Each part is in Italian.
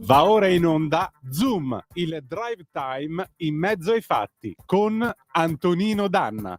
Va ora in onda Zoom, il drive time in mezzo ai fatti, con Antonino Danna.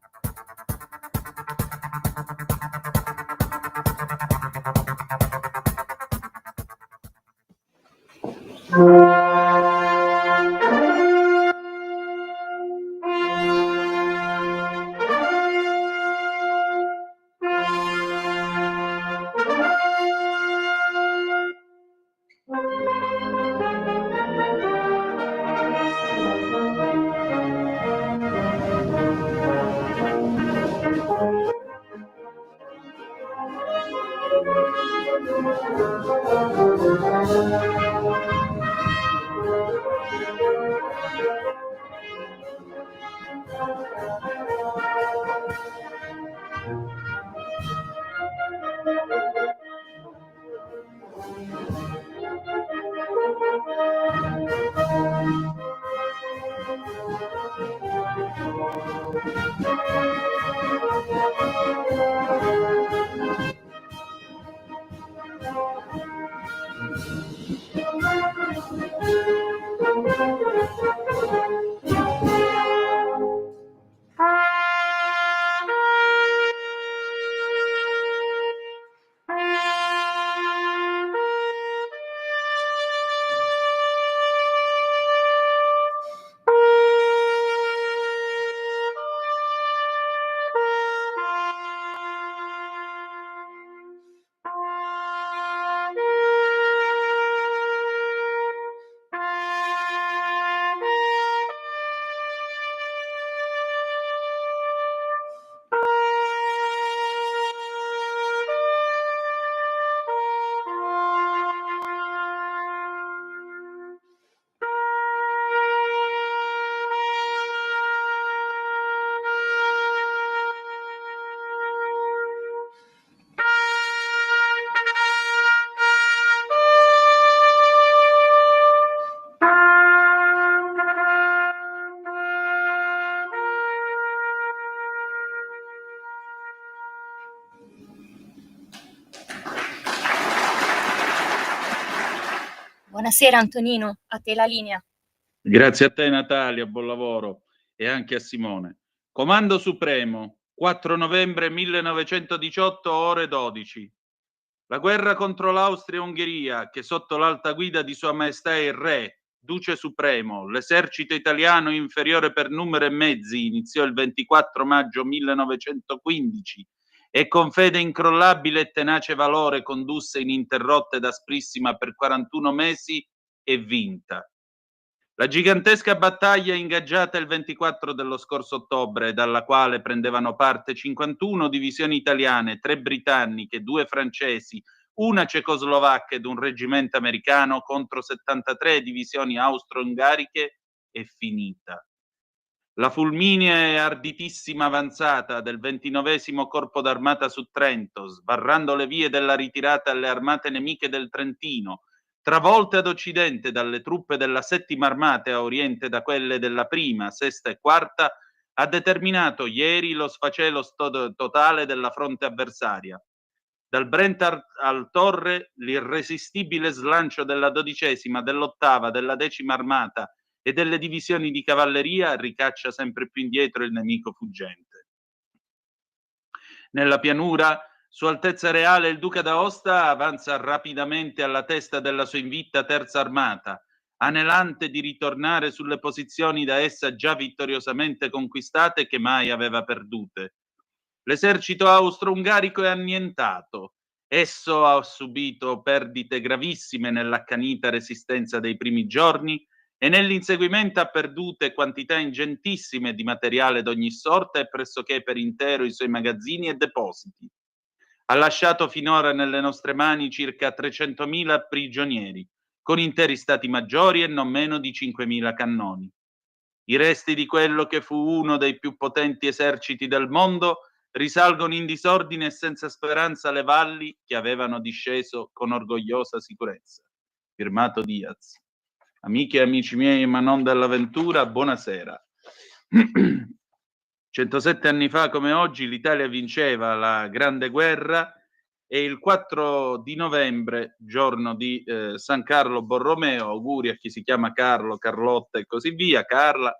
Buonasera Antonino, a te la linea. Grazie a te Natalia, buon lavoro, e anche a Simone. Comando Supremo, 4 novembre 1918, ore 12. La guerra contro l'Austria-Ungheria, che sotto l'alta guida di Sua Maestà il Re, Duce Supremo, l'esercito italiano inferiore per numero e mezzi, iniziò il 24 maggio 1915 e con fede incrollabile e tenace valore condusse ininterrotta ed asprissima per 41 mesi e vinta. La gigantesca battaglia ingaggiata il 24 dello scorso ottobre, dalla quale prendevano parte 51 divisioni italiane, 3 britanniche, 2 francesi, una cecoslovacca ed un reggimento americano contro 73 divisioni austro-ungariche, è finita. La fulminea e arditissima avanzata del 29° Corpo d'Armata su Trento, sbarrando le vie della ritirata alle armate nemiche del Trentino, travolte ad occidente dalle truppe della 7ª Armata e a oriente da quelle della 1ª, 6ª e 4ª, ha determinato ieri lo sfacelo totale della fronte avversaria. Dal Brent al Torre, l'irresistibile slancio della 12ª, dell'8ª, della 10ª Armata e delle divisioni di cavalleria ricaccia sempre più indietro il nemico fuggente. Nella pianura, Sua Altezza Reale il Duca d'Aosta avanza rapidamente alla testa della sua invitta Terza Armata, anelante di ritornare sulle posizioni da essa già vittoriosamente conquistate che mai aveva perdute. L'esercito austro-ungarico è annientato. Esso ha subito perdite gravissime nell'accanita resistenza dei primi giorni e nell'inseguimento ha perdute quantità ingentissime di materiale d'ogni sorta e pressoché per intero i suoi magazzini e depositi. Ha lasciato finora nelle nostre mani circa 300.000 prigionieri, con interi stati maggiori e non meno di 5.000 cannoni. I resti di quello che fu uno dei più potenti eserciti del mondo risalgono in disordine e senza speranza alle valli che avevano disceso con orgogliosa sicurezza. Firmato Diaz. Amiche e amici miei, ma non dell'avventura, buonasera. 107 anni fa, come oggi, l'Italia vinceva la Grande Guerra e il 4 di novembre, giorno di San Carlo Borromeo, auguri a chi si chiama Carlo, Carlotta e così via, Carla.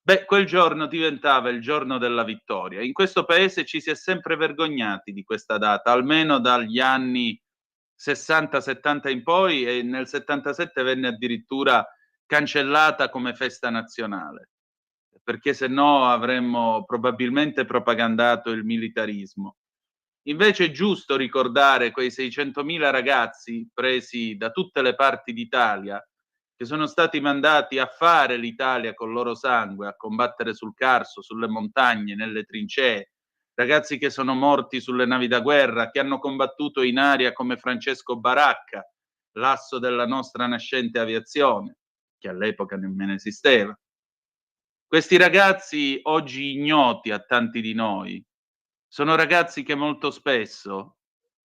Beh, quel giorno diventava il giorno della vittoria. In questo paese ci si è sempre vergognati di questa data, almeno dagli anni 60-70 in poi, e nel 77 venne addirittura cancellata come festa nazionale, perché se no avremmo probabilmente propagandato il militarismo. Invece è giusto ricordare quei 600.000 ragazzi presi da tutte le parti d'Italia, che sono stati mandati a fare l'Italia col loro sangue, a combattere sul Carso, sulle montagne, nelle trincee, ragazzi che sono morti sulle navi da guerra, che hanno combattuto in aria come Francesco Baracca, l'asso della nostra nascente aviazione, che all'epoca nemmeno esisteva. Questi ragazzi, oggi ignoti a tanti di noi, sono ragazzi che molto spesso,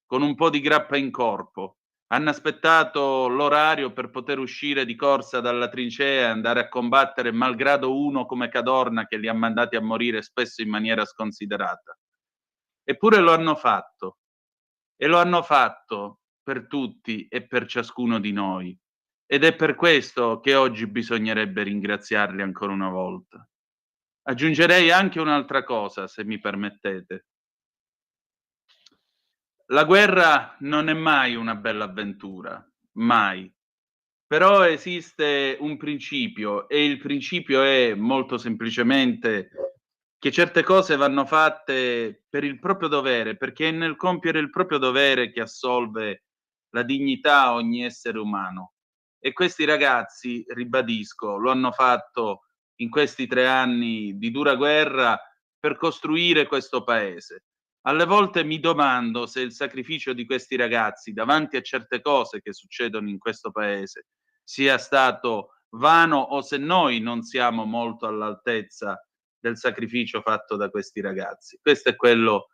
con un po' di grappa in corpo, hanno aspettato l'orario per poter uscire di corsa dalla trincea e andare a combattere, malgrado uno come Cadorna che li ha mandati a morire spesso in maniera sconsiderata. Eppure lo hanno fatto, e lo hanno fatto per tutti e per ciascuno di noi. Ed è per questo che oggi bisognerebbe ringraziarli ancora una volta. Aggiungerei anche un'altra cosa, se mi permettete. La guerra non è mai una bella avventura, mai. Però esiste un principio, e il principio è molto semplicemente che certe cose vanno fatte per il proprio dovere, perché è nel compiere il proprio dovere che assolve la dignità a ogni essere umano. E questi ragazzi, ribadisco, lo hanno fatto in questi 3 anni di dura guerra per costruire questo paese. Alle volte mi domando se il sacrificio di questi ragazzi davanti a certe cose che succedono in questo paese sia stato vano, o se noi non siamo molto all'altezza del sacrificio fatto da questi ragazzi. Questo è quello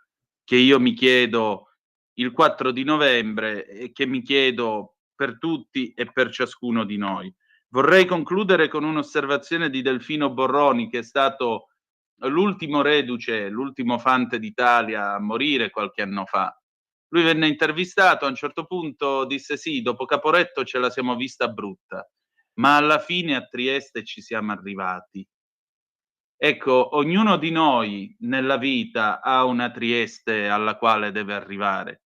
che io mi chiedo il 4 di novembre e che mi chiedo per tutti e per ciascuno di noi. Vorrei concludere con un'osservazione di Delfino Borroni, che è stato l'ultimo reduce, l'ultimo fante d'Italia a morire qualche anno fa. Lui venne intervistato, a un certo punto disse: sì, dopo Caporetto ce la siamo vista brutta, ma alla fine a Trieste ci siamo arrivati. Ecco, ognuno di noi nella vita ha una Trieste alla quale deve arrivare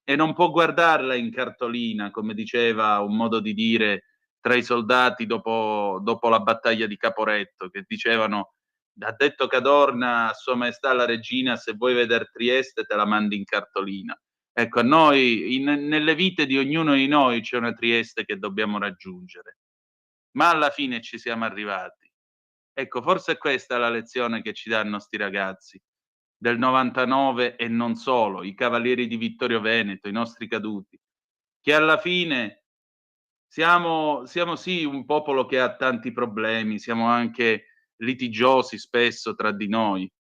e non può guardarla in cartolina, come diceva un modo di dire tra i soldati dopo la battaglia di Caporetto, che dicevano: ha detto Cadorna a Sua Maestà la Regina, se vuoi veder Trieste te la mandi in cartolina. Ecco, a noi, nelle vite di ognuno di noi c'è una Trieste che dobbiamo raggiungere, ma alla fine ci siamo arrivati. Ecco, forse è questa la lezione che ci danno sti ragazzi del 99 e non solo, i cavalieri di Vittorio Veneto, i nostri caduti, che alla fine siamo sì un popolo che ha tanti problemi, siamo anche litigiosi spesso tra di noi,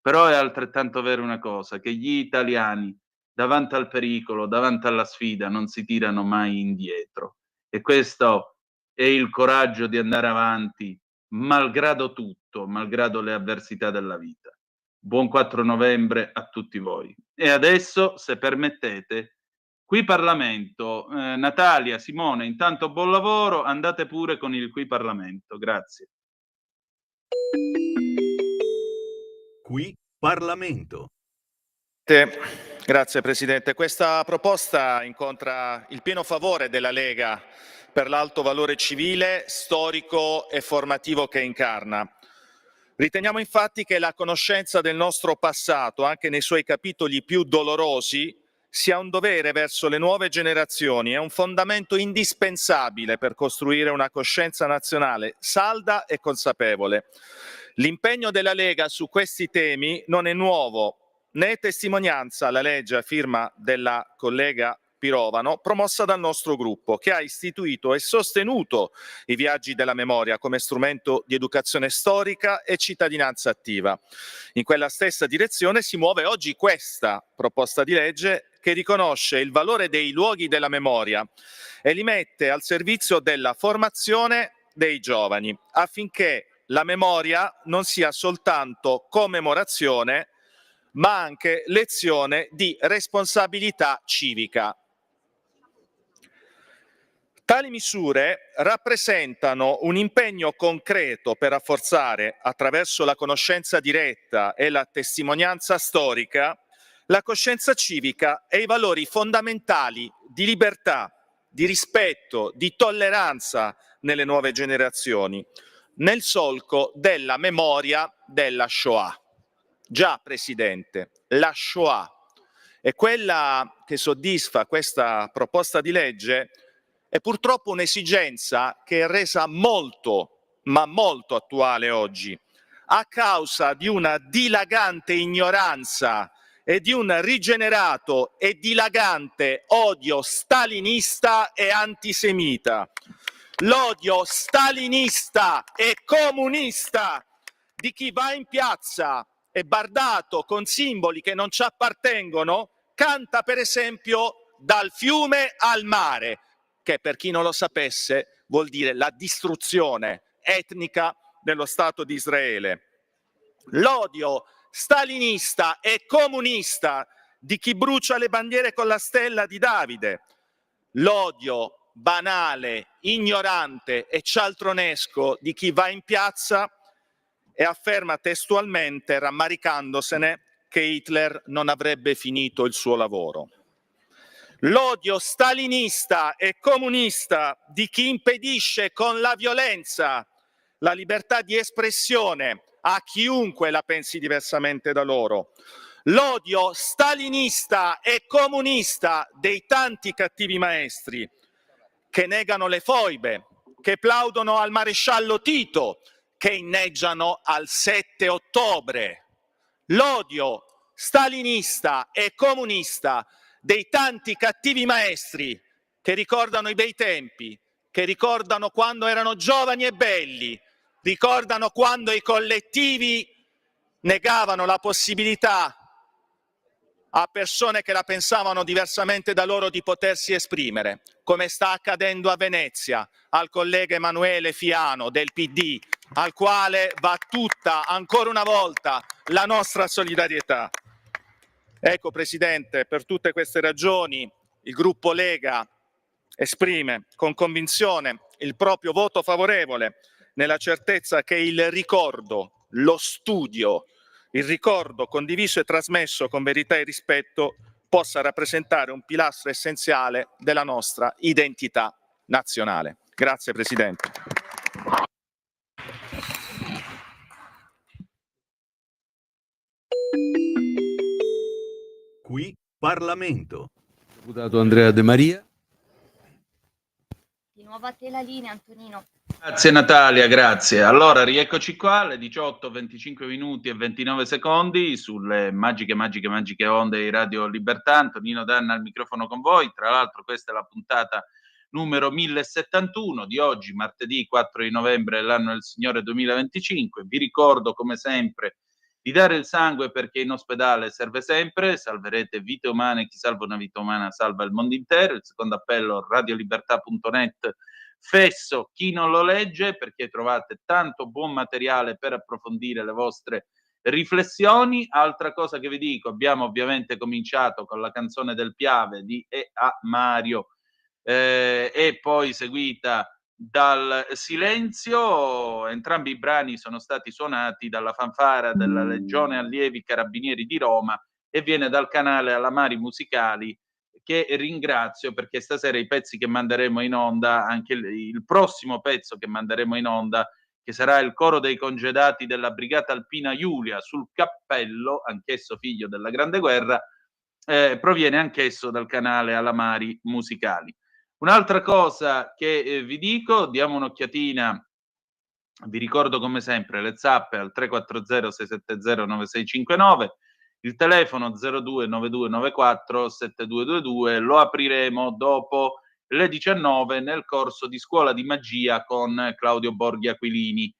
però è altrettanto vero una cosa, che gli italiani davanti al pericolo, davanti alla sfida, non si tirano mai indietro, e questo è il coraggio di andare avanti malgrado tutto, malgrado le avversità della vita. Buon 4 novembre a tutti voi. E adesso, se permettete, qui Parlamento, Natalia, Simone, intanto buon lavoro, andate pure con il Qui Parlamento. Grazie. Qui Parlamento. Grazie Presidente. Questa proposta incontra il pieno favore della Lega per l'alto valore civile, storico e formativo che incarna. Riteniamo infatti che la conoscenza del nostro passato, anche nei suoi capitoli più dolorosi, sia un dovere verso le nuove generazioni, è un fondamento indispensabile per costruire una coscienza nazionale salda e consapevole. L'impegno della Lega su questi temi non è nuovo, ne è testimonianza la legge a firma della collega Pirovano, promossa dal nostro gruppo, che ha istituito e sostenuto i viaggi della memoria come strumento di educazione storica e cittadinanza attiva. In quella stessa direzione si muove oggi questa proposta di legge, che riconosce il valore dei luoghi della memoria e li mette al servizio della formazione dei giovani, affinché la memoria non sia soltanto commemorazione, ma anche lezione di responsabilità civica. Tali misure rappresentano un impegno concreto per rafforzare, attraverso la conoscenza diretta e la testimonianza storica, la coscienza civica e i valori fondamentali di libertà, di rispetto, di tolleranza nelle nuove generazioni, nel solco della memoria della Shoah. Già, Presidente, la Shoah è quella che soddisfa questa proposta di legge. È purtroppo un'esigenza che è resa molto, ma molto attuale oggi, a causa di una dilagante ignoranza e di un rigenerato e dilagante odio stalinista e antisemita. L'odio stalinista e comunista di chi va in piazza e, bardato con simboli che non ci appartengono, canta per esempio "Dal fiume al mare", che per chi non lo sapesse vuol dire la distruzione etnica dello Stato di Israele. L'odio stalinista e comunista di chi brucia le bandiere con la stella di Davide. L'odio banale, ignorante e cialtronesco di chi va in piazza e afferma testualmente, rammaricandosene, che Hitler non avrebbe finito il suo lavoro. L'odio stalinista e comunista di chi impedisce con la violenza la libertà di espressione a chiunque la pensi diversamente da loro. L'odio stalinista e comunista dei tanti cattivi maestri che negano le foibe, che plaudono al maresciallo Tito, che inneggiano al 7 ottobre. L'odio stalinista e comunista dei tanti cattivi maestri che ricordano i bei tempi, che ricordano quando erano giovani e belli, ricordano quando i collettivi negavano la possibilità a persone che la pensavano diversamente da loro di potersi esprimere, come sta accadendo a Venezia, al collega Emanuele Fiano del PD, al quale va tutta, ancora una volta, la nostra solidarietà. Ecco, Presidente, per tutte queste ragioni il gruppo Lega esprime con convinzione il proprio voto favorevole, nella certezza che il ricordo, lo studio, il ricordo condiviso e trasmesso con verità e rispetto possa rappresentare un pilastro essenziale della nostra identità nazionale. Grazie, Presidente. Qui Parlamento. Deputato Andrea De Maria. Di nuovo a te la linea, Antonino. Grazie Natalia, grazie. Allora, rieccoci qua alle 18, 25 minuti e 29 secondi sulle magiche onde di Radio Libertà. Antonino Danna al microfono con voi. Tra l'altro questa è la puntata numero 1071 di oggi, martedì 4 di novembre dell'anno del Signore 2025. Vi ricordo come sempre di dare il sangue perché in ospedale serve sempre, salverete vite umane, chi salva una vita umana salva il mondo intero. Il secondo appello, radiolibertà.net, fesso chi non lo legge, perché trovate tanto buon materiale per approfondire le vostre riflessioni. Altra cosa che vi dico, abbiamo ovviamente cominciato con la canzone del Piave di E.A. Mario e poi seguita dal Silenzio. Entrambi i brani sono stati suonati dalla fanfara della Legione Allievi Carabinieri di Roma e viene dal canale Alamari Musicali, che ringrazio perché stasera i pezzi che manderemo in onda, anche il prossimo pezzo che manderemo in onda, che sarà il coro dei congedati della Brigata Alpina Giulia sul cappello, anch'esso figlio della Grande Guerra, proviene anch'esso dal canale Alamari Musicali. Un'altra cosa che vi dico, diamo un'occhiatina, vi ricordo come sempre le zappe al 340 670 9659, il telefono 02 9294 7222, lo apriremo dopo le 19 nel corso di Scuola di Magia con Claudio Borghi Aquilini.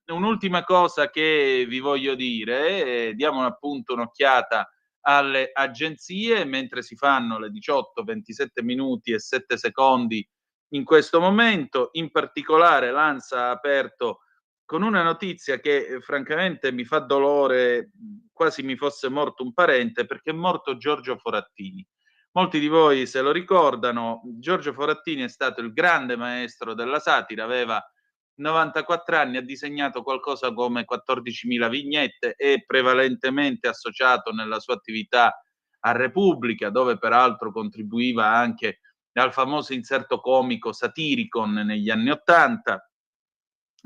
Un'ultima cosa che vi voglio dire, diamo appunto un'occhiata alle agenzie mentre si fanno le 18, 27 minuti e 7 secondi in questo momento. In particolare l'ANSA ha aperto con una notizia che francamente mi fa dolore, quasi mi fosse morto un parente, perché è morto Giorgio Forattini. Molti di voi se lo ricordano, Giorgio Forattini è stato il grande maestro della satira, aveva 94 anni, ha disegnato qualcosa come 14.000 vignette, è prevalentemente associato nella sua attività a Repubblica, dove peraltro contribuiva anche al famoso inserto comico Satiricon negli anni '80,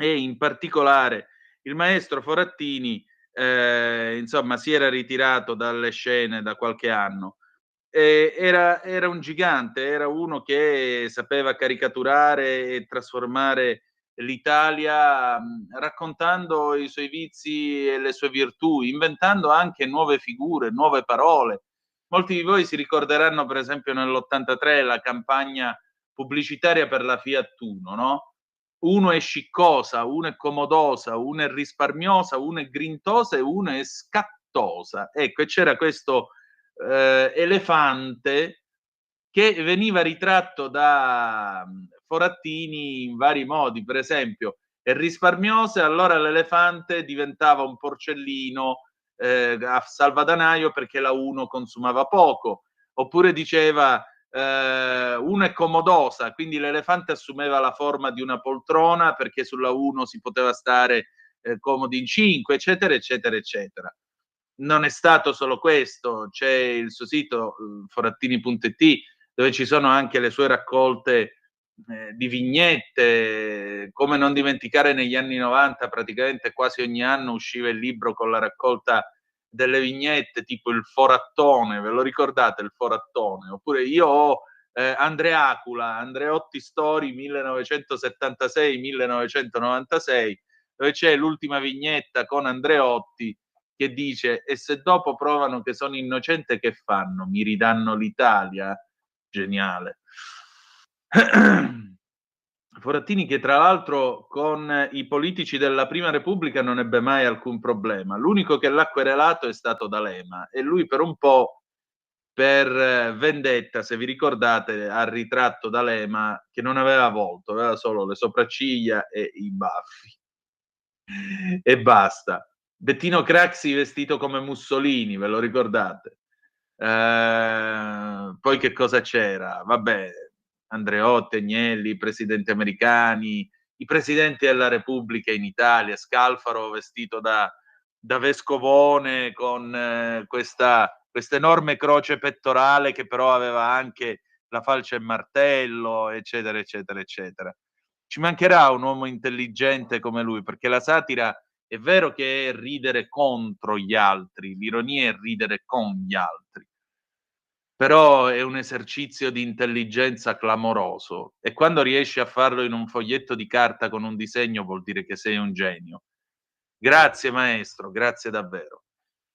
e in particolare il maestro Forattini insomma si era ritirato dalle scene da qualche anno. Era un gigante, era uno che sapeva caricaturare e trasformare l'Italia, raccontando i suoi vizi e le sue virtù, inventando anche nuove figure, nuove parole. Molti di voi si ricorderanno, per esempio, nell'83 la campagna pubblicitaria per la Fiat Uno, no? Uno è sciccosa, uno è comodosa, uno è risparmiosa, uno è grintosa e uno è scattosa. Ecco, e c'era questo elefante che veniva ritratto da Forattini in vari modi. Per esempio, è risparmiosa e allora l'elefante diventava un porcellino a salvadanaio perché la Uno consumava poco. Oppure diceva uno è comodosa, quindi l'elefante assumeva la forma di una poltrona perché sulla Uno si poteva stare comodi in 5, eccetera, eccetera, eccetera. Non è stato solo questo, c'è il suo sito forattini.it dove ci sono anche le sue raccolte di vignette. Come non dimenticare, negli anni 90 praticamente quasi ogni anno usciva il libro con la raccolta delle vignette, tipo il Forattone, ve lo ricordate il Forattone? Oppure io ho Andreacula, Andreotti Story 1976-1996, dove c'è l'ultima vignetta con Andreotti che dice: e se dopo provano che sono innocente che fanno? Mi ridanno l'Italia? Geniale. Forattini, che tra l'altro con i politici della Prima Repubblica non ebbe mai alcun problema. L'unico che l'ha querelato è stato D'Alema, e lui per un po', per vendetta, se vi ricordate, ha ritratto D'Alema che non aveva volto, aveva solo le sopracciglia e i baffi. E basta. Bettino Craxi vestito come Mussolini, ve lo ricordate? Poi che cosa c'era? Vabbè, Andreotti, Agnelli, i presidenti americani, i presidenti della Repubblica in Italia, Scalfaro vestito da vescovone con questa enorme croce pettorale che però aveva anche la falce e martello, eccetera, eccetera, eccetera. Ci mancherà un uomo intelligente come lui, perché la satira è vero che è ridere contro gli altri, l'ironia è ridere con gli altri, però è un esercizio di intelligenza clamoroso, e quando riesci a farlo in un foglietto di carta con un disegno vuol dire che sei un genio. Grazie maestro, grazie davvero.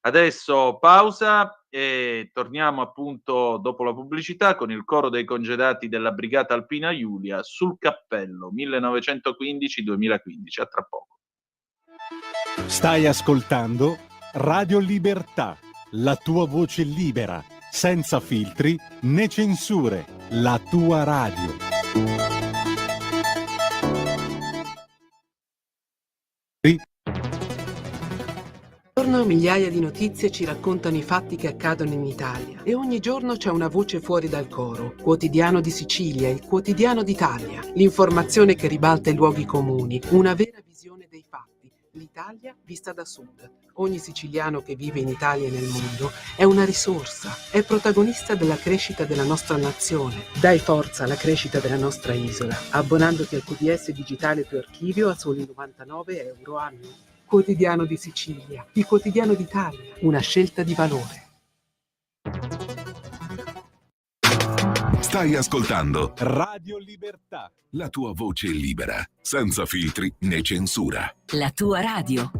Adesso pausa e torniamo appunto dopo la pubblicità con il coro dei congedati della Brigata Alpina Julia, Sul Cappello 1915-2015. A tra poco. Stai ascoltando Radio Libertà, la tua voce libera, senza filtri né censure, la tua radio. Ogni giorno migliaia di notizie ci raccontano i fatti che accadono in Italia, e ogni giorno c'è una voce fuori dal coro. Quotidiano di Sicilia, il quotidiano d'Italia, l'informazione che ribalta i luoghi comuni, una vera visione dei fatti. L'Italia vista da sud. Ogni siciliano che vive in Italia e nel mondo è una risorsa, è protagonista della crescita della nostra nazione. Dai forza alla crescita della nostra isola, abbonandoti al QDS digitale tuo archivio a soli €99 annui. Quotidiano di Sicilia, il quotidiano d'Italia, una scelta di valore. Stai ascoltando Radio Libertà, la tua voce libera, senza filtri né censura. La tua radio.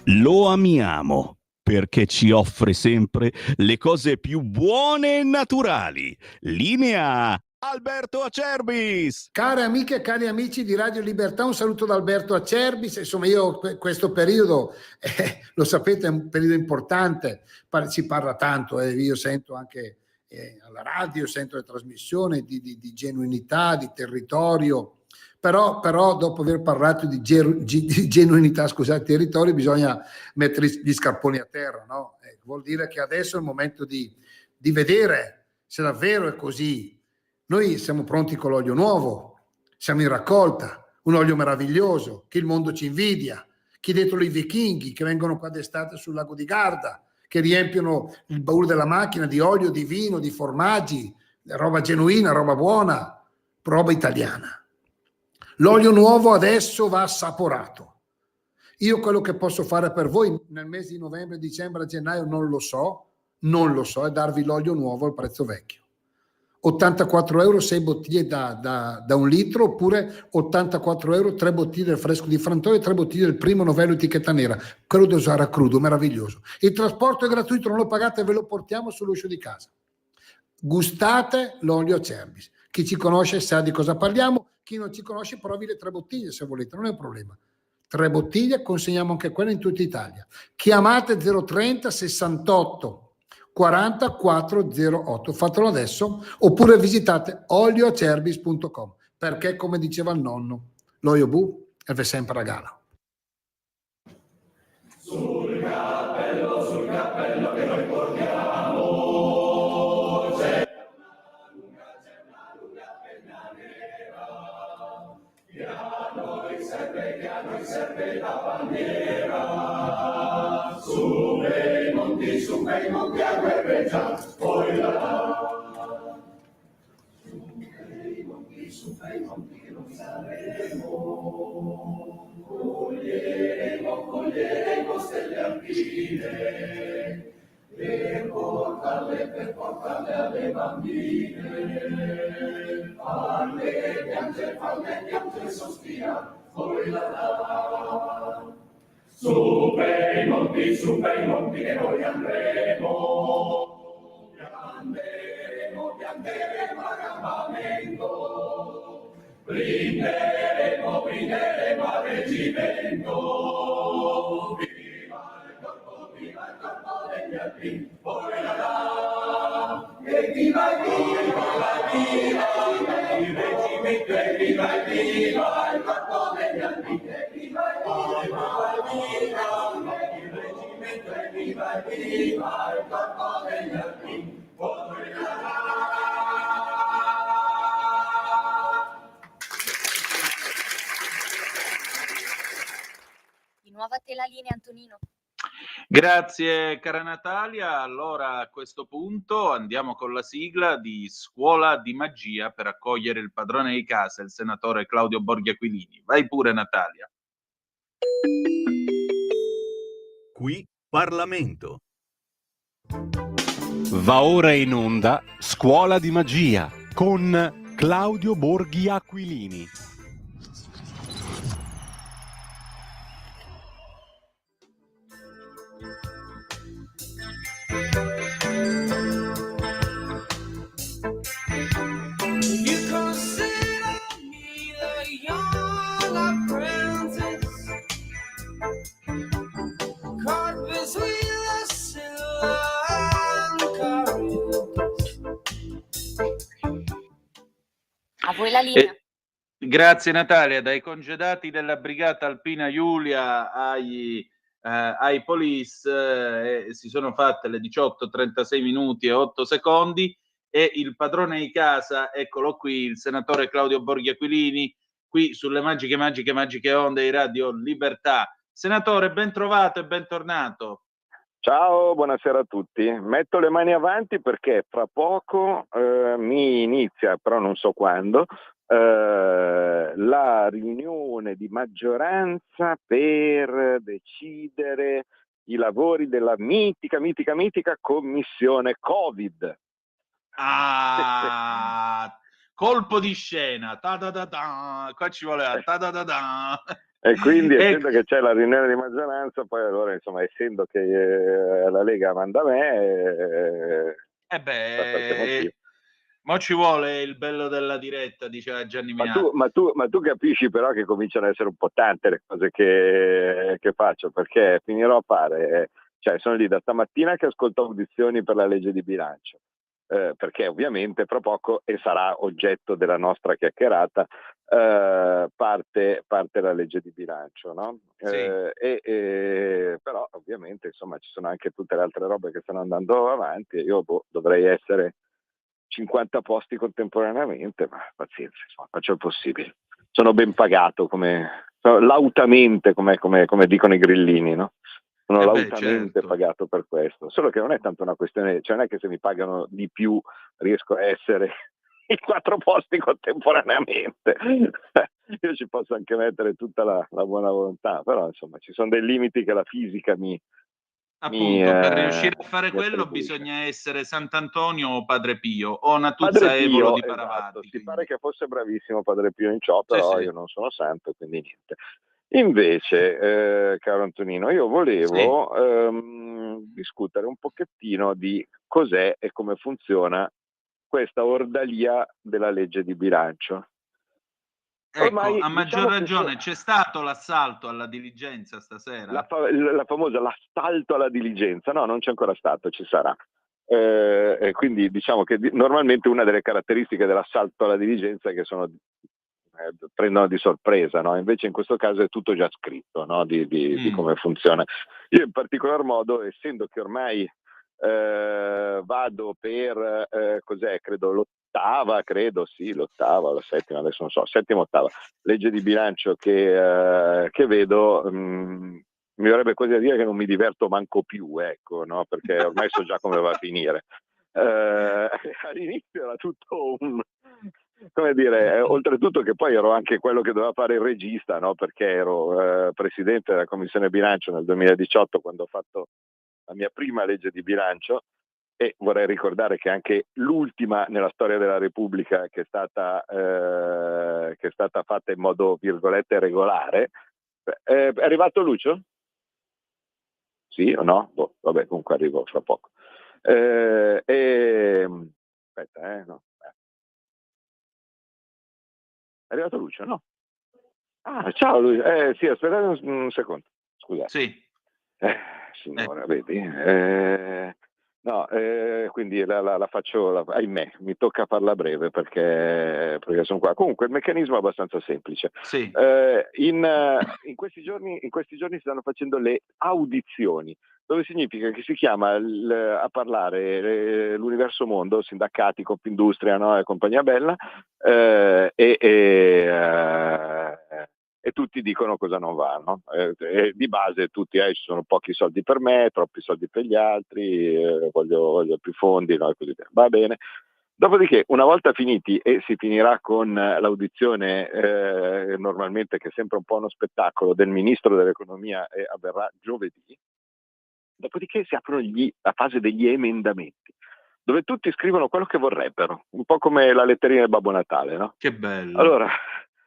Lo amiamo perché ci offre sempre le cose più buone e naturali. Linea Alberto Acerbis. Care amiche e cari amici di Radio Libertà, un saluto da Alberto Acerbis. Insomma, io questo periodo, lo sapete, è un periodo importante, si parla tanto, io sento anche alla radio sento le trasmissioni di genuinità, di territorio, però dopo aver parlato di genuinità, scusate, territorio, bisogna mettere gli scarponi a terra, no? Vuol dire che adesso è il momento di vedere se davvero è così. Noi siamo pronti con l'olio nuovo, siamo in raccolta, un olio meraviglioso che il mondo ci invidia, che dietro i vichinghi che vengono qua d'estate sul lago di Garda, che riempiono il baule della macchina di olio, di vino, di formaggi, roba genuina, roba buona, roba italiana. L'olio nuovo adesso va assaporato. Io quello che posso fare per voi nel mese di novembre, dicembre, gennaio non lo so, è darvi l'olio nuovo al prezzo vecchio. 84 euro 6 bottiglie da 1 litro, oppure 84 euro 3 bottiglie del fresco di Frantoio e 3 bottiglie del primo novello etichetta nera, quello da usare a crudo, meraviglioso. Il trasporto è gratuito, non lo pagate, ve lo portiamo sull'uscio di casa. Gustate l'olio Acerbis. Chi ci conosce sa di cosa parliamo, chi non ci conosce provi le 3 bottiglie se volete, non è un problema. 3 bottiglie, consegniamo anche quelle in tutta Italia. Chiamate 030 68 4408, fatelo adesso, oppure visitate olioacerbis.com, perché come diceva il nonno, l'olio bu è sempre a gala. Sul cappello che noi portiamo c'è una lunga penna nera che a noi serve la bandiera. Su bei monti a guerreggiare, poi là. Su bei monti non saremo, coglieremo stelle alpine per portarle alle bambine. Farle piangere sospira, poi là. Su bei monti che noi andremo, piangeremo a campamento, brinderemo a reggimento. Viva il corpo degli alpini, poi là, e viva il reggimento, e viva il corpo degli alpini, e viva il reggimento, e viva il corpo degli alpini, poi là. Di nuovo a te la linea, Antonino. Grazie cara Natalia. Allora a questo punto andiamo con la sigla di Scuola di Magia per accogliere il padrone di casa, il senatore Claudio Borghi Aquilini. Vai pure Natalia. Qui Parlamento. Va ora in onda Scuola di Magia con Claudio Borghi Aquilini. A voi la linea. Grazie Natalia. Dai congedati della Brigata Alpina Giulia ai police si sono fatte le 18:36 minuti e 8 secondi e il padrone di casa, eccolo qui, il senatore Claudio Borghi Aquilini, qui sulle magiche onde di Radio Libertà. Senatore, ben trovato e bentornato. Ciao, buonasera a tutti. Metto le mani avanti perché fra poco mi inizia, però non so quando, la riunione di maggioranza per decidere i lavori della mitica commissione Covid. Ah, colpo di scena. Qua ci voleva. E quindi essendo che c'è la riunione di maggioranza, poi allora insomma essendo che la Lega manda me, mo ci vuole il bello della diretta, diceva Gianni Minà. Ma tu capisci però che cominciano ad essere un po' tante le cose che faccio, perché finirò a fare, cioè sono lì da stamattina che ascolto audizioni per la legge di bilancio, perché ovviamente fra poco, e sarà oggetto della nostra chiacchierata, parte la legge di bilancio, no? Sì. Però ovviamente insomma ci sono anche tutte le altre robe che stanno andando avanti e io dovrei essere 50 posti contemporaneamente, ma pazienza, insomma, faccio il possibile. Sono ben pagato lautamente, come dicono i grillini, no? Sono lautamente certo. pagato per questo, solo che non è tanto una questione, cioè non è che se mi pagano di più riesco a essere in 4 posti contemporaneamente. Io ci posso anche mettere tutta la buona volontà, però insomma ci sono dei limiti che la fisica Appunto, per riuscire a fare mi quello attribuisce. bisogna essere Sant'Antonio o Padre Pio o Natuzza Padre Evolo di Pio, esatto, Paravati. si pare che fosse bravissimo Padre Pio in ciò, Sì, però sì. io non sono santo, quindi niente. Invece, caro Antonino, io volevo discutere un pochettino di cos'è e come funziona questa ordalia della legge di bilancio. Ecco, a maggior diciamo che ragione, c'è stato l'assalto alla diligenza stasera? la famosa l'assalto alla diligenza, no, non c'è ancora stato, ci sarà. E quindi diciamo che normalmente una delle caratteristiche dell'assalto alla diligenza è che prendono di sorpresa, no? Invece in questo caso è tutto già scritto, no? di come funziona. Io in particolar modo, essendo che ormai vado per cos'è, credo l'ottava, o la settima, adesso non so, settima, ottava legge di bilancio che vedo, mi verrebbe quasi a dire che non mi diverto manco più, ecco, no? Perché ormai so già come va a finire. All'inizio era tutto come dire, oltretutto che poi ero anche quello che doveva fare il regista, no? Perché ero presidente della commissione bilancio nel 2018 quando ho fatto la mia prima legge di bilancio, e vorrei ricordare che anche l'ultima nella storia della Repubblica che è stata fatta in modo virgolette regolare. È arrivato Lucio? Sì o no? Vabbè, comunque arrivo fra poco. Aspetta, no. È arrivato Lucio, no? Ah, ciao Lucio. Sì, aspettate un secondo. Scusate. Sì. Signora, vedi? No, quindi la faccio, ahimè, mi tocca farla breve perché sono qua. Comunque il meccanismo è abbastanza semplice. Sì. In questi giorni si stanno facendo le audizioni, dove significa che si chiama a parlare l'universo mondo, sindacati, Confindustria, no, e compagnia bella, e tutti dicono cosa non va, no? Di base tutti, ci sono pochi soldi per me, troppi soldi per gli altri, voglio più fondi, no? E così via. Va bene. Dopodiché, una volta finiti, e si finirà con l'audizione, normalmente che è sempre un po' uno spettacolo, del Ministro dell'Economia, e avverrà giovedì, dopodiché si aprono la fase degli emendamenti, dove tutti scrivono quello che vorrebbero, un po' come la letterina del Babbo Natale, no? Che bello. Allora,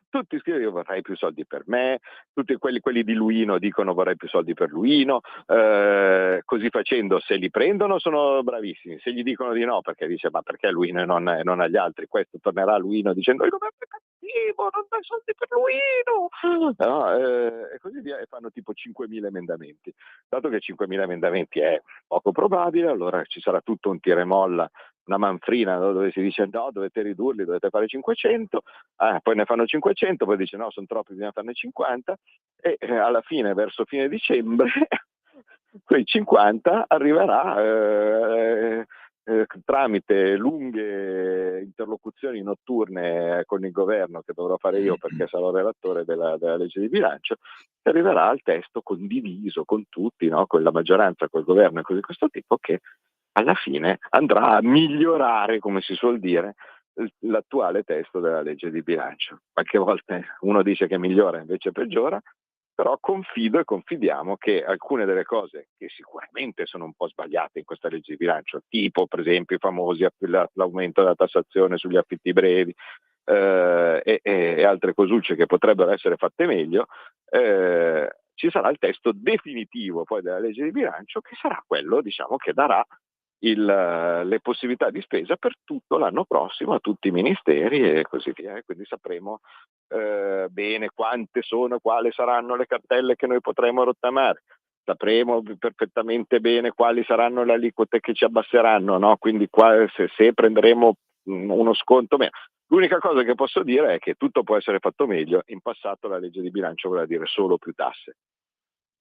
tutti scrivono io vorrei più soldi per me, tutti quelli di Luino dicono vorrei più soldi per Luino, così facendo se li prendono sono bravissimi, se gli dicono di no perché dice ma perché Luino e non agli altri, questo tornerà Luino dicendo il governo è cattivo, non dai soldi per Luino, no, e così via, e fanno tipo 5.000 emendamenti. Dato che 5.000 emendamenti è poco probabile, allora ci sarà tutto un tira e molla, una manfrina, no? Dove si dice no, dovete ridurli, dovete fare 500, poi ne fanno 500, poi dice no, sono troppi, bisogna farne 50, e alla fine, verso fine dicembre, quei 50 arriverà tramite lunghe interlocuzioni notturne con il governo che dovrò fare io perché sarò relatore della legge di bilancio, arriverà al testo condiviso con tutti, no? Con la maggioranza, col governo e cose di questo tipo, che alla fine andrà a migliorare, come si suol dire, l'attuale testo della legge di bilancio. Qualche volta uno dice che migliora, invece peggiora, però confido e confidiamo che alcune delle cose che sicuramente sono un po' sbagliate in questa legge di bilancio, tipo per esempio i famosi l'aumento della tassazione sugli affitti brevi e altre cosucce che potrebbero essere fatte meglio, ci sarà il testo definitivo poi della legge di bilancio, che sarà quello, diciamo, che darà le possibilità di spesa per tutto l'anno prossimo a tutti i ministeri e così via, e quindi sapremo bene quante sono, quali saranno le cartelle che noi potremo rottamare. sapremo perfettamente bene quali saranno le aliquote che ci abbasseranno, no? Quindi qua, se prenderemo uno sconto meno. L'unica cosa che posso dire è che tutto può essere fatto meglio. In passato la legge di bilancio voleva dire solo più tasse.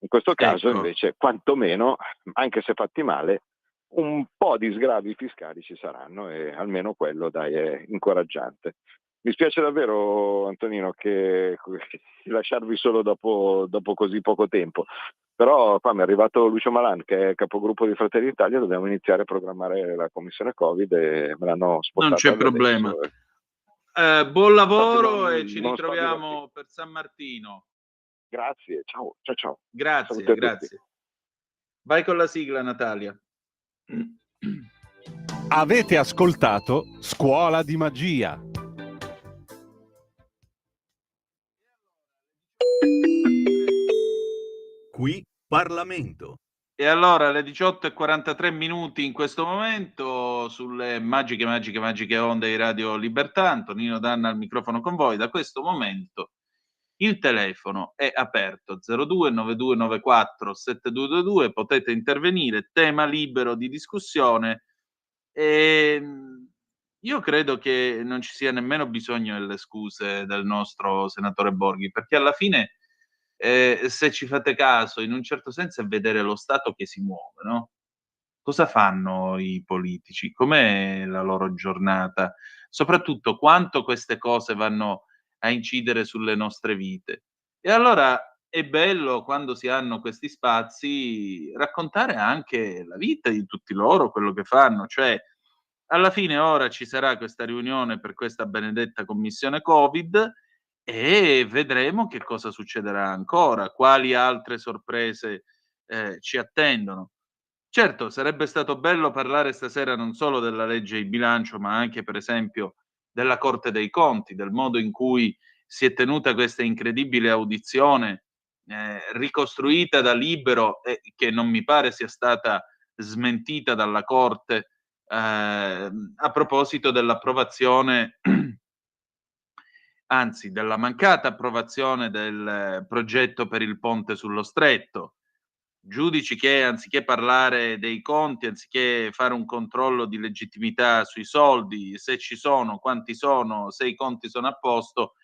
In questo caso invece, quantomeno, anche se fatti male, un po' di sgravi fiscali ci saranno, e almeno quello, dai, è incoraggiante. Mi spiace davvero, Antonino, che lasciarvi solo dopo così poco tempo, però qua mi è arrivato Lucio Malan, che è capogruppo di Fratelli d'Italia. Dobbiamo iniziare a programmare la commissione Covid e me l'hanno spostata. Non c'è problema. Buon lavoro e ci ritroviamo per San Martino. Grazie, ciao. Grazie, grazie. Vai con la sigla, Natalia. Avete ascoltato Scuola di Magia. Qui Parlamento. E allora alle 18:43 in questo momento sulle magiche onde di Radio Libertà, Antonino Danna al microfono con voi. Da questo momento il telefono è aperto 02 9294 7222, potete intervenire, tema libero di discussione. Io credo che non ci sia nemmeno bisogno delle scuse del nostro senatore Borghi, perché alla fine se ci fate caso, in un certo senso è vedere lo Stato che si muove, no? Cosa fanno i politici? Com'è la loro giornata? Soprattutto quanto queste cose vanno a incidere sulle nostre vite. E allora è bello, quando si hanno questi spazi, raccontare anche la vita di tutti loro, quello che fanno. Cioè, alla fine ora ci sarà questa riunione per questa benedetta commissione Covid e vedremo che cosa succederà ancora, quali altre sorprese ci attendono. Certo, sarebbe stato bello parlare stasera non solo della legge di bilancio, ma anche, per esempio, della Corte dei Conti, del modo in cui si è tenuta questa incredibile audizione ricostruita da Libero e che non mi pare sia stata smentita dalla Corte a proposito dell'approvazione anzi della mancata approvazione del progetto per il ponte sullo Stretto. Giudici che, anziché parlare dei conti, anziché fare un controllo di legittimità sui soldi, se ci sono, quanti sono, se i conti sono a posto,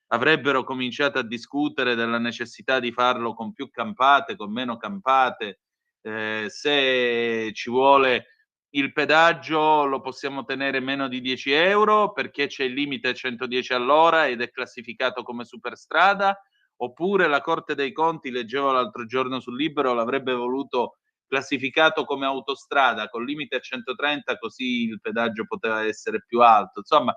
avrebbero cominciato a discutere della necessità di farlo con più campate, con meno campate, se ci vuole il pedaggio lo possiamo tenere meno di 10 euro perché c'è il limite a 110 all'ora ed è classificato come superstrada, oppure la Corte dei Conti, leggevo l'altro giorno sul Libero, l'avrebbe voluto classificato come autostrada con limite a 130, così il pedaggio poteva essere più alto. Insomma,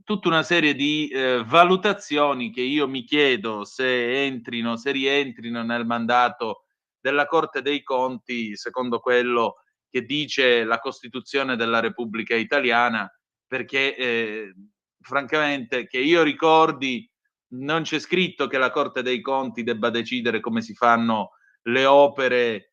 tutta una serie di valutazioni che io mi chiedo se rientrino nel mandato della Corte dei Conti, secondo quello che dice la Costituzione della Repubblica Italiana, perché francamente, che io ricordi, non c'è scritto che la Corte dei Conti debba decidere come si fanno le opere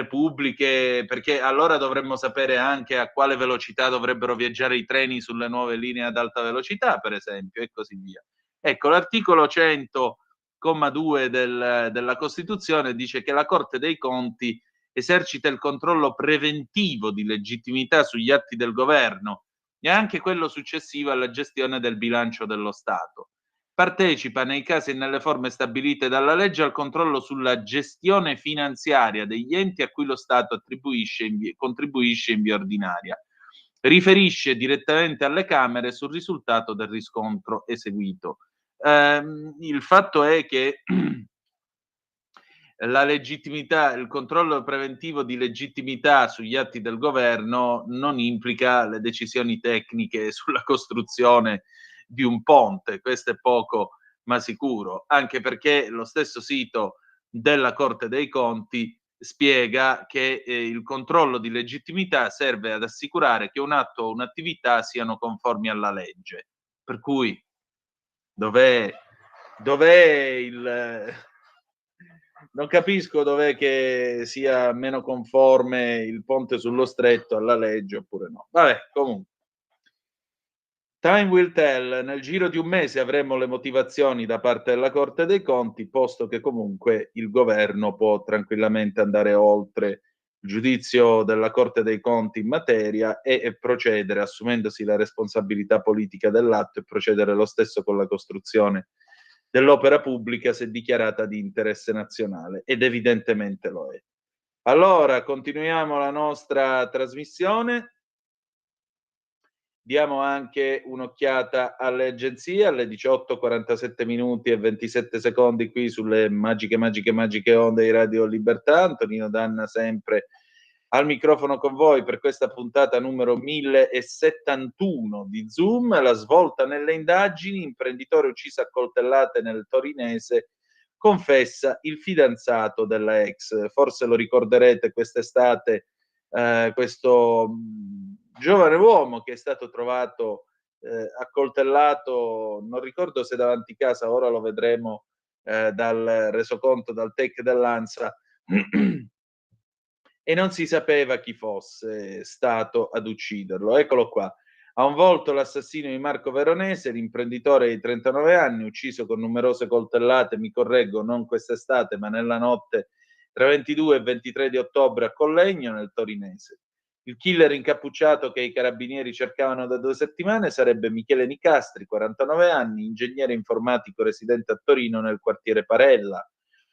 pubbliche, perché allora dovremmo sapere anche a quale velocità dovrebbero viaggiare i treni sulle nuove linee ad alta velocità, per esempio, e così via. Ecco, l'articolo 100,2 della Costituzione dice che la Corte dei Conti esercita il controllo preventivo di legittimità sugli atti del governo e anche quello successivo alla gestione del bilancio dello Stato. Partecipa nei casi e nelle forme stabilite dalla legge al controllo sulla gestione finanziaria degli enti a cui lo Stato contribuisce in via ordinaria. Riferisce direttamente alle Camere sul risultato del riscontro eseguito. Il fatto è che la legittimità, il controllo preventivo di legittimità sugli atti del governo non implica le decisioni tecniche sulla costruzione di un ponte, questo è poco ma sicuro, anche perché lo stesso sito della Corte dei Conti spiega che il controllo di legittimità serve ad assicurare che un atto o un'attività siano conformi alla legge. Per cui dov'è il non capisco dov'è che sia meno conforme il ponte sullo Stretto alla legge oppure no. Vabbè, comunque. Time will tell, nel giro di un mese avremo le motivazioni da parte della Corte dei Conti, posto che comunque il governo può tranquillamente andare oltre il giudizio della Corte dei Conti in materia e procedere, assumendosi la responsabilità politica dell'atto, e procedere lo stesso con la costruzione dell'opera pubblica se dichiarata di interesse nazionale, ed evidentemente lo è. Allora, continuiamo la nostra trasmissione. Diamo anche un'occhiata alle agenzie, alle 18:47 minuti e 27 secondi qui sulle magiche onde di Radio Libertà. Antonino Danna sempre al microfono con voi per questa puntata numero 1071 di Zoom. La svolta nelle indagini: imprenditore ucciso a coltellate nel torinese, confessa il fidanzato della ex. Forse lo ricorderete quest'estate, questo giovane uomo che è stato trovato accoltellato, non ricordo se davanti casa, ora lo vedremo dal resoconto, dal TEC dell'ANSA, e non si sapeva chi fosse stato ad ucciderlo. Eccolo qua. Ha un volto l'assassino di Marco Veronese, l'imprenditore di 39 anni, ucciso con numerose coltellate, mi correggo, non quest'estate, ma nella notte tra 22 e 23 di ottobre a Collegno, nel torinese. Il killer incappucciato che i carabinieri cercavano da 2 settimane sarebbe Michele Nicastri, 49 anni, ingegnere informatico residente a Torino nel quartiere Parella.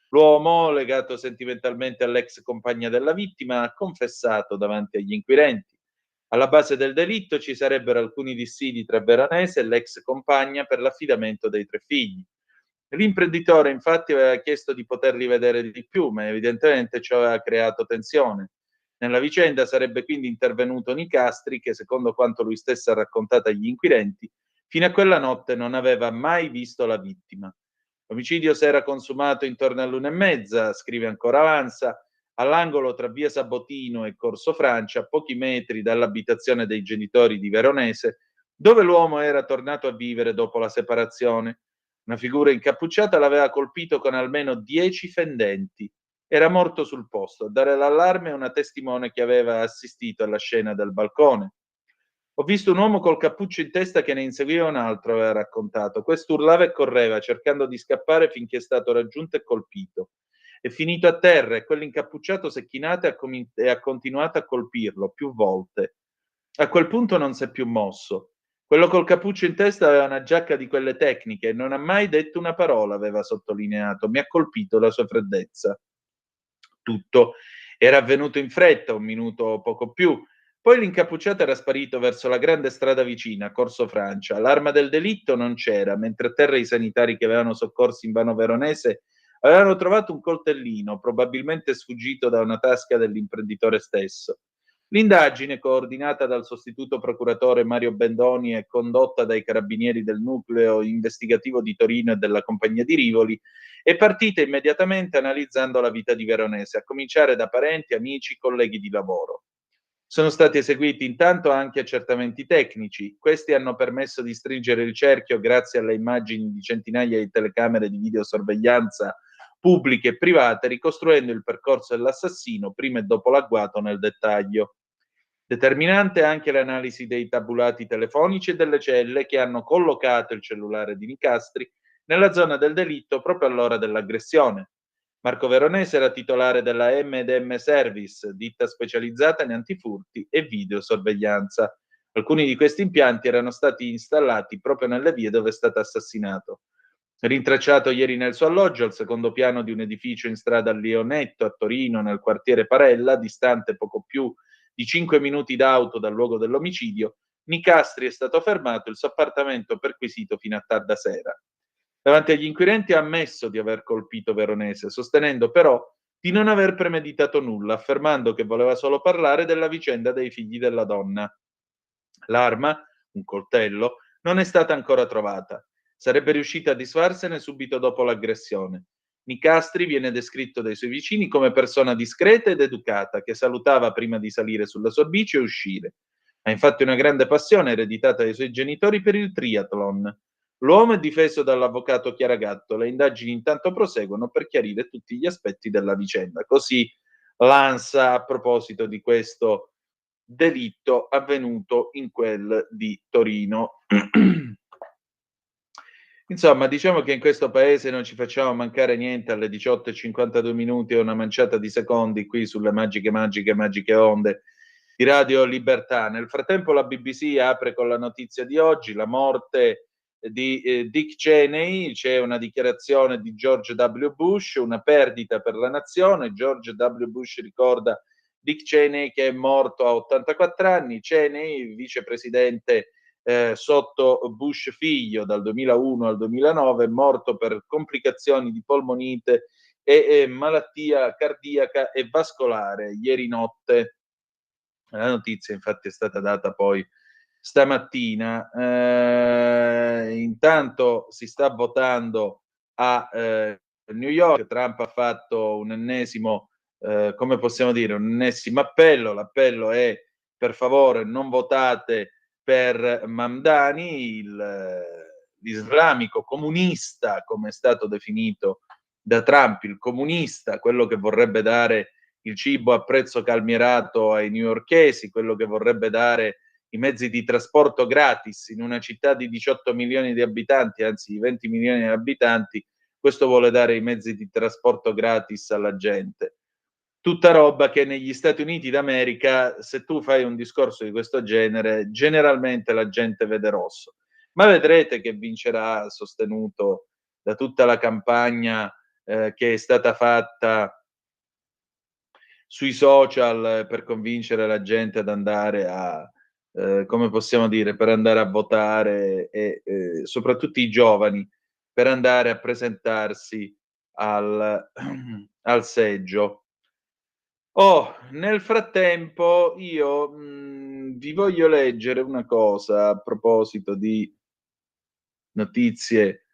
L'uomo, legato sentimentalmente all'ex compagna della vittima, ha confessato davanti agli inquirenti. Alla base del delitto ci sarebbero alcuni dissidi tra Veronese e l'ex compagna per l'affidamento dei 3 figli. L'imprenditore infatti aveva chiesto di poterli vedere di più, ma evidentemente ciò aveva creato tensione. Nella vicenda sarebbe quindi intervenuto Nicastri, che secondo quanto lui stesso ha raccontato agli inquirenti, fino a quella notte non aveva mai visto la vittima. L'omicidio si era consumato intorno all'1:30, scrive ancora Avanza, all'angolo tra via Sabotino e Corso Francia, a pochi metri dall'abitazione dei genitori di Veronese, dove l'uomo era tornato a vivere dopo la separazione. Una figura incappucciata l'aveva colpito con almeno 10 fendenti. Era morto sul posto. A dare l'allarme è una testimone che aveva assistito alla scena del balcone. Ho visto un uomo col cappuccio in testa che ne inseguiva un altro, aveva raccontato. Questo urlava e correva, cercando di scappare finché è stato raggiunto e colpito. È finito a terra e quell'incappucciato si è chinato e ha continuato a colpirlo più volte. A quel punto non si è più mosso. Quello col cappuccio in testa aveva una giacca di quelle tecniche e non ha mai detto una parola, aveva sottolineato. Mi ha colpito la sua freddezza. Tutto era avvenuto in fretta, 1 minuto o poco più. Poi l'incappucciato era sparito verso la grande strada vicina, Corso Francia. L'arma del delitto non c'era, mentre a terra i sanitari che avevano soccorso invano Veronese avevano trovato un coltellino, probabilmente sfuggito da una tasca dell'imprenditore stesso. L'indagine, coordinata dal sostituto procuratore Mario Bendoni e condotta dai carabinieri del nucleo investigativo di Torino e della compagnia di Rivoli, è partita immediatamente analizzando la vita di Veronese, a cominciare da parenti, amici, colleghi di lavoro. Sono stati eseguiti intanto anche accertamenti tecnici. Questi hanno permesso di stringere il cerchio grazie alle immagini di centinaia di telecamere di videosorveglianza pubbliche e private, ricostruendo il percorso dell'assassino prima e dopo l'agguato nel dettaglio. Determinante anche l'analisi dei tabulati telefonici e delle celle che hanno collocato il cellulare di Nicastri nella zona del delitto proprio all'ora dell'aggressione. Marco Veronese era titolare della M&M Service, ditta specializzata in antifurti e videosorveglianza. Alcuni di questi impianti erano stati installati proprio nelle vie dove è stato assassinato. Rintracciato ieri nel suo alloggio, al secondo piano di un edificio in strada Leonetto a Torino, nel quartiere Parella, distante poco più di 5 minuti d'auto dal luogo dell'omicidio, Nicastri è stato fermato e il suo appartamento perquisito fino a tarda sera. Davanti agli inquirenti ha ammesso di aver colpito Veronese, sostenendo però di non aver premeditato nulla, affermando che voleva solo parlare della vicenda dei figli della donna. L'arma, un coltello, non è stata ancora trovata. Sarebbe riuscita a disfarsene subito dopo l'aggressione. Nicastri viene descritto dai suoi vicini come persona discreta ed educata, che salutava prima di salire sulla sua bici e uscire. Ha infatti una grande passione ereditata dai suoi genitori per il triathlon. L'uomo è difeso dall'avvocato Chiaragatto. Le indagini intanto proseguono per chiarire tutti gli aspetti della vicenda. Così l'ANSA a proposito di questo delitto avvenuto in quel di Torino. Insomma, diciamo che in questo paese non ci facciamo mancare niente alle 18:52 minuti e una manciata di secondi qui sulle magiche onde di Radio Libertà. Nel frattempo la BBC apre con la notizia di oggi, la morte di Dick Cheney. C'è una dichiarazione di George W. Bush, una perdita per la nazione. George W. Bush ricorda Dick Cheney che è morto a 84 anni. Cheney, vicepresidente sotto Bush figlio dal 2001 al 2009, è morto per complicazioni di polmonite e malattia cardiaca e vascolare ieri notte. La notizia infatti è stata data poi stamattina. Intanto si sta votando a New York. Trump ha fatto un ennesimo, come possiamo dire, un ennesimo appello. L'appello è: per favore non votate per Mamdani, l'islamico comunista, come è stato definito da Trump, il comunista, quello che vorrebbe dare il cibo a prezzo calmierato ai newyorkesi, quello che vorrebbe dare i mezzi di trasporto gratis in una città di 18 milioni di abitanti, anzi 20 milioni di abitanti. Questo vuole dare i mezzi di trasporto gratis alla gente. Tutta roba che negli Stati Uniti d'America, se tu fai un discorso di questo genere, generalmente la gente vede rosso. Ma vedrete che vincerà, sostenuto da tutta la campagna che è stata fatta sui social per convincere la gente ad andare a, come possiamo dire, per andare a votare e soprattutto i giovani, per andare a presentarsi al seggio. Nel frattempo io vi voglio leggere una cosa a proposito di notizie,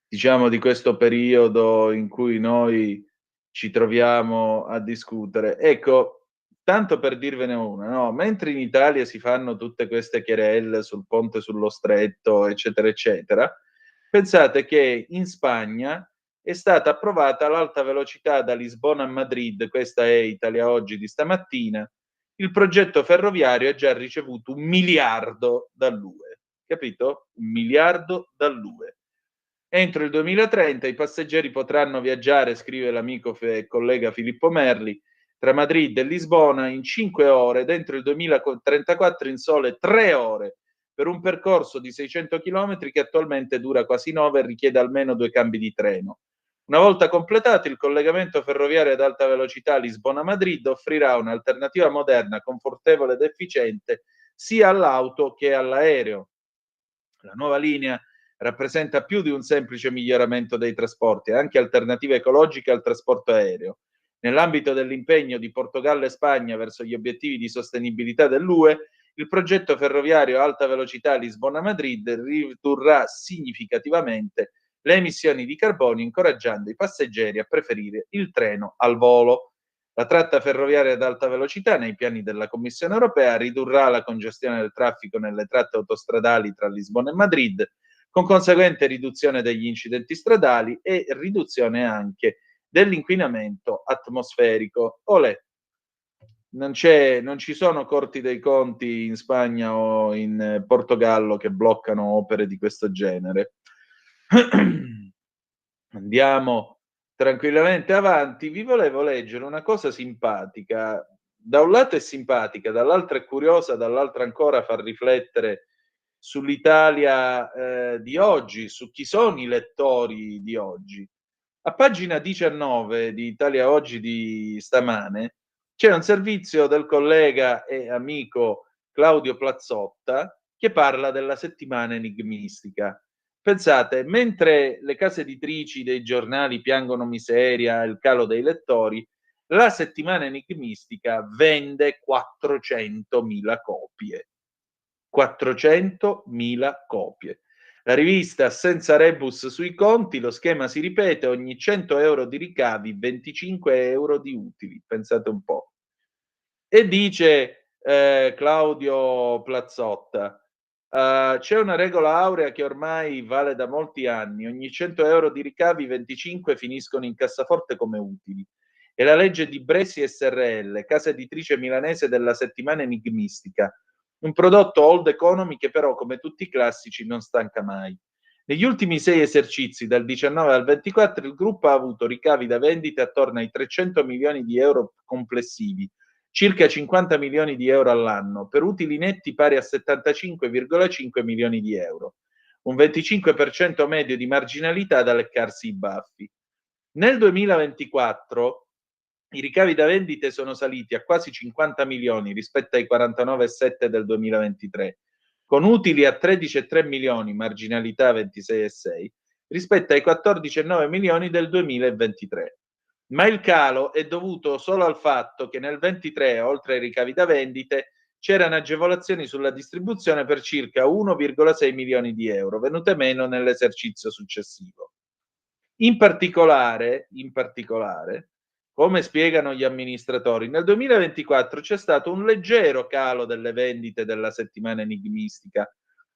diciamo, di questo periodo in cui noi ci troviamo a discutere. Ecco, tanto per dirvene una, no? Mentre in Italia si fanno tutte queste querelle sul ponte sullo Stretto, eccetera, eccetera, pensate che in Spagna è stata approvata l'alta velocità da Lisbona a Madrid. Questa è Italia Oggi di stamattina. Il progetto ferroviario ha già ricevuto 1 miliardo dall'UE, capito? 1 miliardo dall'UE. Entro il 2030 i passeggeri potranno viaggiare, scrive l'amico e collega Filippo Merli, tra Madrid e Lisbona in 5 ore, dentro il 2034 in sole 3 ore, per un percorso di 600 km che attualmente dura quasi 9 e richiede almeno 2 cambi di treno. Una volta completato, il collegamento ferroviario ad alta velocità Lisbona-Madrid offrirà un'alternativa moderna, confortevole ed efficiente sia all'auto che all'aereo. La nuova linea rappresenta più di un semplice miglioramento dei trasporti, è anche alternativa ecologica al trasporto aereo. Nell'ambito dell'impegno di Portogallo e Spagna verso gli obiettivi di sostenibilità dell'UE, il progetto ferroviario alta velocità Lisbona-Madrid ridurrà significativamente le emissioni di carbonio, incoraggiando i passeggeri a preferire il treno al volo. La tratta ferroviaria ad alta velocità, nei piani della Commissione europea, ridurrà la congestione del traffico nelle tratte autostradali tra Lisbona e Madrid, con conseguente riduzione degli incidenti stradali e riduzione anche dell'inquinamento atmosferico. Olè, non ci sono corti dei conti in Spagna o in Portogallo che bloccano opere di questo genere. Andiamo tranquillamente avanti. Vi volevo leggere una cosa simpatica. Da un lato è simpatica, dall'altro è curiosa, dall'altro ancora fa riflettere sull'Italia di oggi, su chi sono i lettori di oggi. A pagina 19 di Italia Oggi di stamane c'è un servizio del collega e amico Claudio Plazzotta che parla della settimana enigmistica. Pensate, mentre le case editrici dei giornali piangono miseria e il calo dei lettori, la settimana enigmistica vende 400.000 copie. 400.000 copie. La rivista senza rebus sui conti, lo schema si ripete, ogni 100 euro di ricavi, 25 euro di utili. Pensate un po'. E dice Claudio Plazzotta, c'è una regola aurea che ormai vale da molti anni, ogni 100 euro di ricavi 25 finiscono in cassaforte come utili e la legge di Bresi SRL, casa editrice milanese della settimana enigmistica, un prodotto old economy che però, come tutti i classici, non stanca mai. Negli ultimi 6 esercizi, dal 19 al 24, il gruppo ha avuto ricavi da vendite attorno ai 300 milioni di euro complessivi, circa 50 milioni di euro all'anno, per utili netti pari a 75,5 milioni di euro, un 25% medio di marginalità da leccarsi i baffi. Nel 2024 i ricavi da vendite sono saliti a quasi 50 milioni rispetto ai 49,7 del 2023, con utili a 13,3 milioni, marginalità 26,6, rispetto ai 14,9 milioni del 2023. Ma il calo è dovuto solo al fatto che nel 23, oltre ai ricavi da vendite, c'erano agevolazioni sulla distribuzione per circa 1,6 milioni di euro, venute meno nell'esercizio successivo. In particolare, come spiegano gli amministratori, nel 2024 c'è stato un leggero calo delle vendite della settimana enigmistica,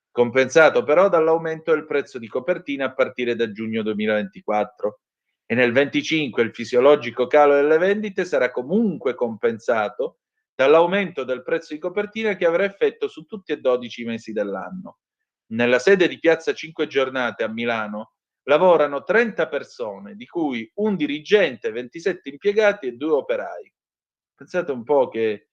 compensato però dall'aumento del prezzo di copertina a partire da giugno 2024. E nel 25 il fisiologico calo delle vendite sarà comunque compensato dall'aumento del prezzo di copertina che avrà effetto su tutti e 12 i mesi dell'anno. Nella sede di Piazza Cinque Giornate a Milano lavorano 30 persone, di cui un dirigente, 27 impiegati e 2 operai. Pensate un po' che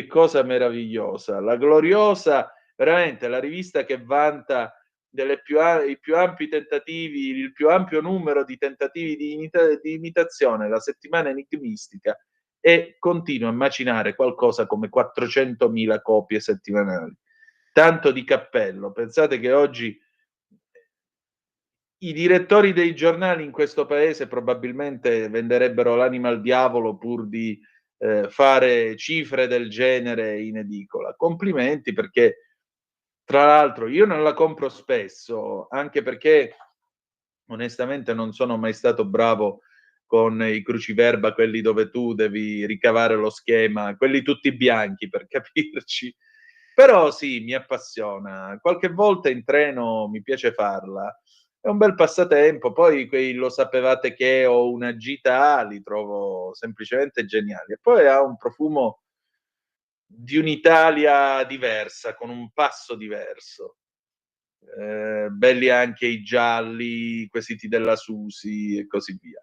cosa meravigliosa. La gloriosa, veramente la rivista che vanta i più ampi tentativi, il più ampio numero di tentativi di imitazione, la settimana enigmistica, e continua a macinare qualcosa come 400.000 copie settimanali. Tanto di cappello. Pensate che oggi i direttori dei giornali in questo paese probabilmente venderebbero l'anima al diavolo pur di fare cifre del genere in edicola. Complimenti, perché tra l'altro io non la compro spesso, anche perché onestamente non sono mai stato bravo con i cruciverba, quelli dove tu devi ricavare lo schema, quelli tutti bianchi per capirci. Però sì, mi appassiona. Qualche volta in treno mi piace farla. È un bel passatempo. Poi quei Lo sapevate che o Una gita li trovo semplicemente geniali. E poi ha un profumo di un'Italia diversa, con un passo diverso. Belli anche i gialli, i quesiti della Susi e così via.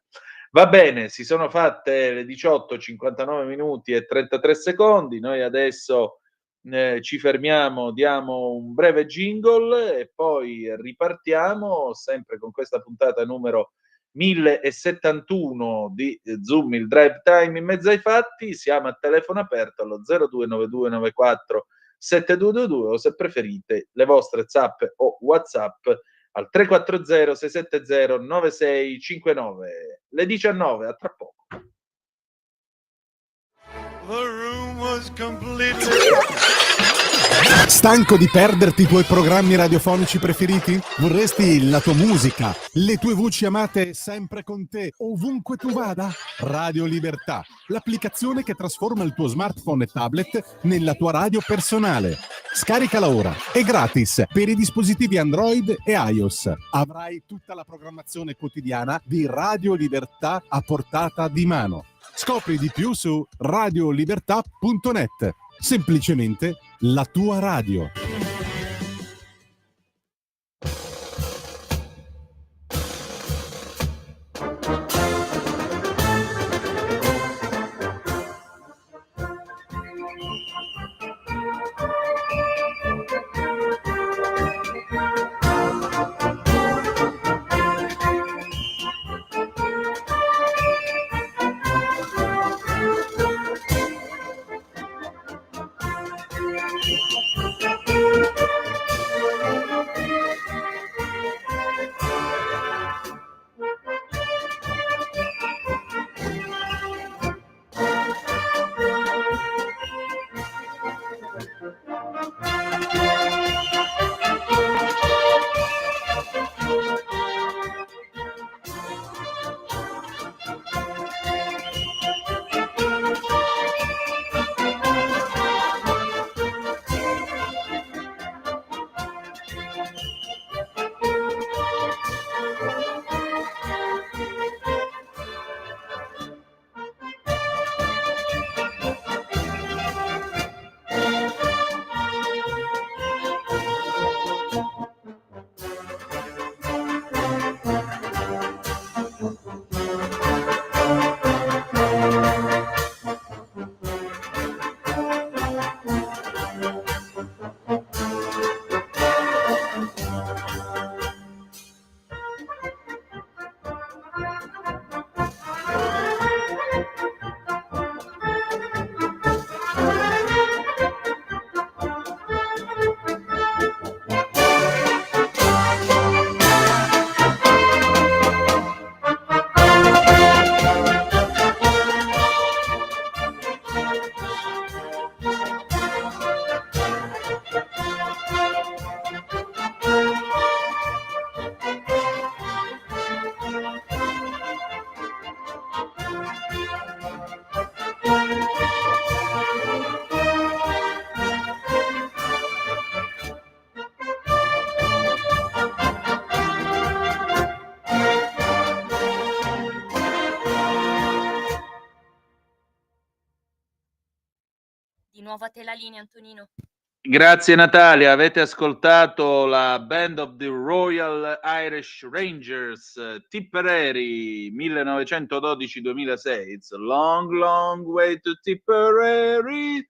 Va bene, si sono fatte le 18, 59 minuti e 33 secondi. Noi adesso ci fermiamo, diamo un breve jingle e poi ripartiamo sempre con questa puntata numero 1071 di Zoom, il drive time in mezzo ai fatti. Siamo a telefono aperto allo 029294 7222 o, se preferite, le vostre zap o WhatsApp al 340 670 9659. Le 19, a tra poco. Stanco di perderti i tuoi programmi radiofonici preferiti? Vorresti la tua musica, le tue voci amate sempre con te, ovunque tu vada? Radio Libertà, l'applicazione che trasforma il tuo smartphone e tablet nella tua radio personale. Scaricala ora, è gratis per i dispositivi Android e iOS. Avrai tutta la programmazione quotidiana di Radio Libertà a portata di mano. Scopri di più su radiolibertà.net. Semplicemente la tua radio. nuovo a te la linea, Antonino. Grazie Natalia, avete ascoltato la Band of the Royal Irish Rangers, Tipperary 1912-2006, It's a long, long way to Tipperary,